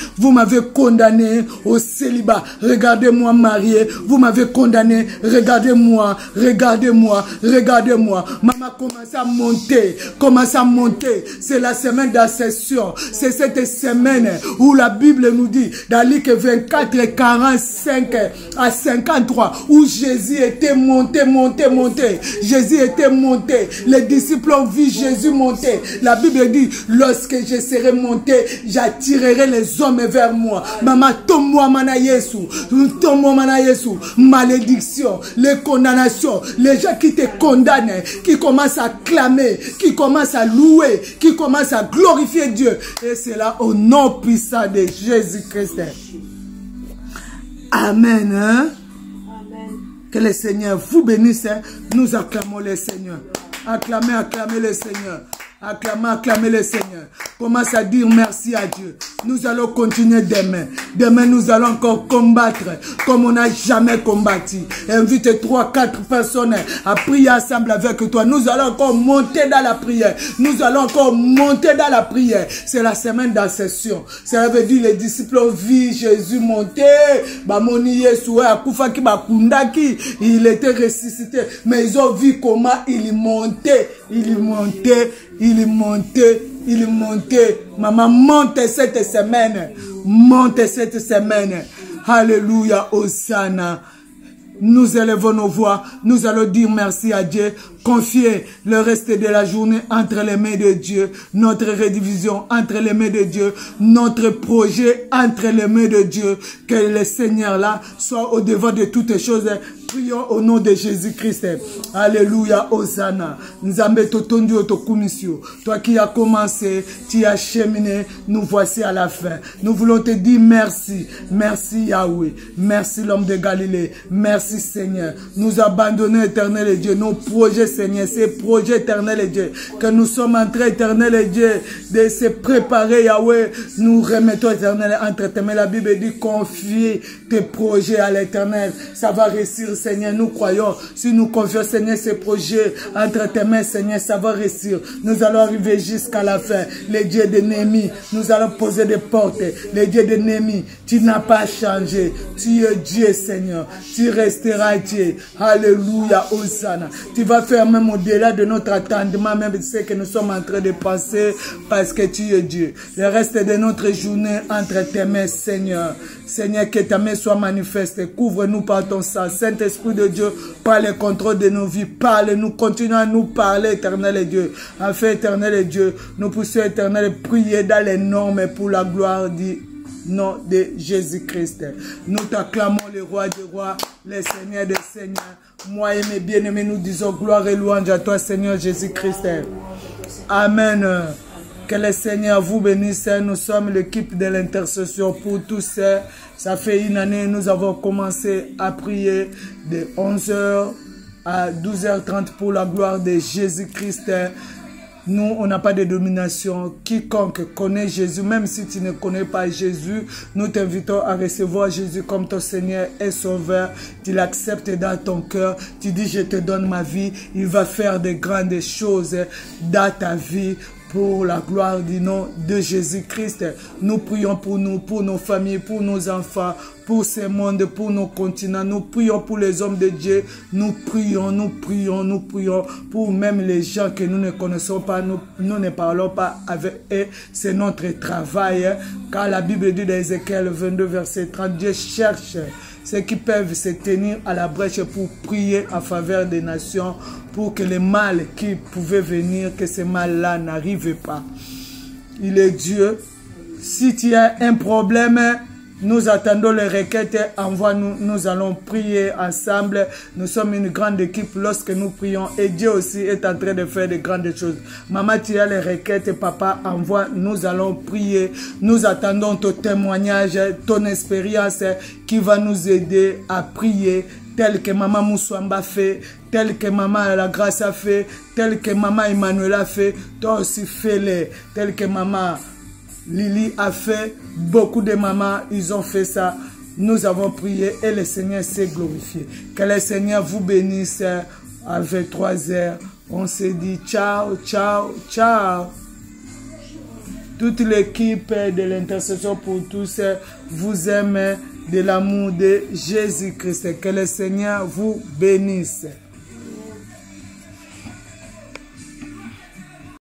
au célibat, regardez-moi marié, vous m'avez condamné, regardez-moi, maman commence à monter, c'est la semaine d'ascension, c'est cette semaine où la Bible nous dit, dans Luc 24, 45 à 53, où Jésus était monté, Jésus était monté, les disciples ont vu Jésus monter, la Bible dit, lorsque je serai monté, j'attirerai les hommes vers moi, maman, tombe-moi mana Yesu, malédiction, les condamnations, les gens qui te condamnent, qui commencent à clamer, qui commencent à louer, qui commencent à glorifier Dieu, et c'est là au nom puissant de Jésus-Christ. Amen. Amen. Que le Seigneur vous bénisse. Nous acclamons le Seigneur. Acclamez le Seigneur. Acclamez le Seigneur. Commence à dire merci à Dieu. Nous allons continuer demain. Demain, nous allons encore combattre comme on n'a jamais combattu. Invite 3-4 personnes à prier ensemble avec toi. Nous allons encore monter dans la prière. C'est la semaine d'ascension. Ça veut dire les disciples ont vu Jésus monter. Il était ressuscité. Mais ils ont vu comment il montait. Il est monté. Maman, monte cette semaine. monte cette semaine. Alléluia, Hosanna. Nous élevons nos voix, nous allons dire merci à Dieu, confier le reste de la journée entre les mains de Dieu, notre rédivision entre les mains de Dieu, notre projet entre les mains de Dieu, que le Seigneur là soit au devant de toutes choses. Prions au nom de Jésus-Christ. Alléluia, Hosanna. Nzambe totondi otokumisio. Toi qui as commencé, tu as cheminé, nous voici à la fin. Nous voulons te dire merci. Merci Yahweh. Merci l'homme de Galilée. Merci Seigneur. Nous abandonnons éternel et Dieu. Nos projets Seigneur, ces projets éternels et Dieu. Que nous sommes en train éternel et Dieu de se préparer Yahweh. Nous remettons éternel entre tes mains. La Bible dit confier tes projets à l'éternel. Ça va réussir Seigneur, nous croyons, si nous confions Seigneur ces projets entre tes mains Seigneur, ça va réussir. Nous allons arriver jusqu'à la fin. Le Dieu de Néhémie, nous allons poser des portes. Le Dieu de Néhémie, tu n'as pas changé. Tu es Dieu Seigneur, tu resteras Dieu. Alléluia, Hosanna. Tu vas faire même au-delà de notre attendement, même ce que nous sommes en train de penser, parce que tu es Dieu. Le reste de notre journée entre tes mains Seigneur. Seigneur, que ta main soit manifeste. Couvre-nous par ton sang. Saint-Esprit de Dieu, par le contrôle de nos vies. Parle-nous, continue à nous parler, éternel et Dieu. Afin, éternel et Dieu, nous puissions, éternel, prier dans les normes pour la gloire du nom de Jésus-Christ. Nous t'acclamons le roi des rois, le Seigneur des seigneurs. Moi et mes bien-aimés, nous disons gloire et louange à toi, Seigneur Jésus-Christ. Amen. Que le Seigneur vous bénisse. Nous sommes l'équipe de l'intercession pour tous. Ça fait une année, nous avons commencé à prier de 11h à 12h30 pour la gloire de Jésus-Christ. Nous, on n'a pas de domination. Quiconque connaît Jésus, même si tu ne connais pas Jésus, nous t'invitons à recevoir Jésus comme ton Seigneur et Sauveur. Tu l'acceptes dans ton cœur. Tu dis, je te donne ma vie. Il va faire de grandes choses dans ta vie. Pour la gloire du nom de Jésus-Christ, nous prions pour nous, pour nos familles, pour nos enfants, pour ce monde, pour nos continents. Nous prions pour les hommes de Dieu. Nous prions, nous prions, nous prions pour même les gens que nous ne connaissons pas. Nous ne parlons pas avec eux. C'est notre travail. Car la Bible dit dans Ézéchiel 22, verset 30, Dieu cherche ceux qui peuvent se tenir à la brèche pour prier en faveur des nations, pour que le mal qui pouvait venir, que ce mal-là n'arrive pas. Il est Dieu. Si tu as un problème, nous attendons les requêtes, envoie-nous, nous allons prier ensemble. Nous sommes une grande équipe lorsque nous prions et Dieu aussi est en train de faire de grandes choses. Maman, tu as les requêtes, papa, envoie, nous allons prier. Nous attendons ton témoignage, ton expérience qui va nous aider à prier tel que maman Moussouamba fait, tel que maman La Grâce a fait, tel que maman Emmanuel a fait. Toi aussi fais-le, tel que maman Lily a fait, beaucoup de mamans, ils ont fait ça. Nous avons prié et le Seigneur s'est glorifié. Que le Seigneur vous bénisse. À 23h, on se dit ciao, ciao, ciao. Toute l'équipe de l'intercession pour tous vous aime de l'amour de Jésus-Christ. Que le Seigneur vous bénisse.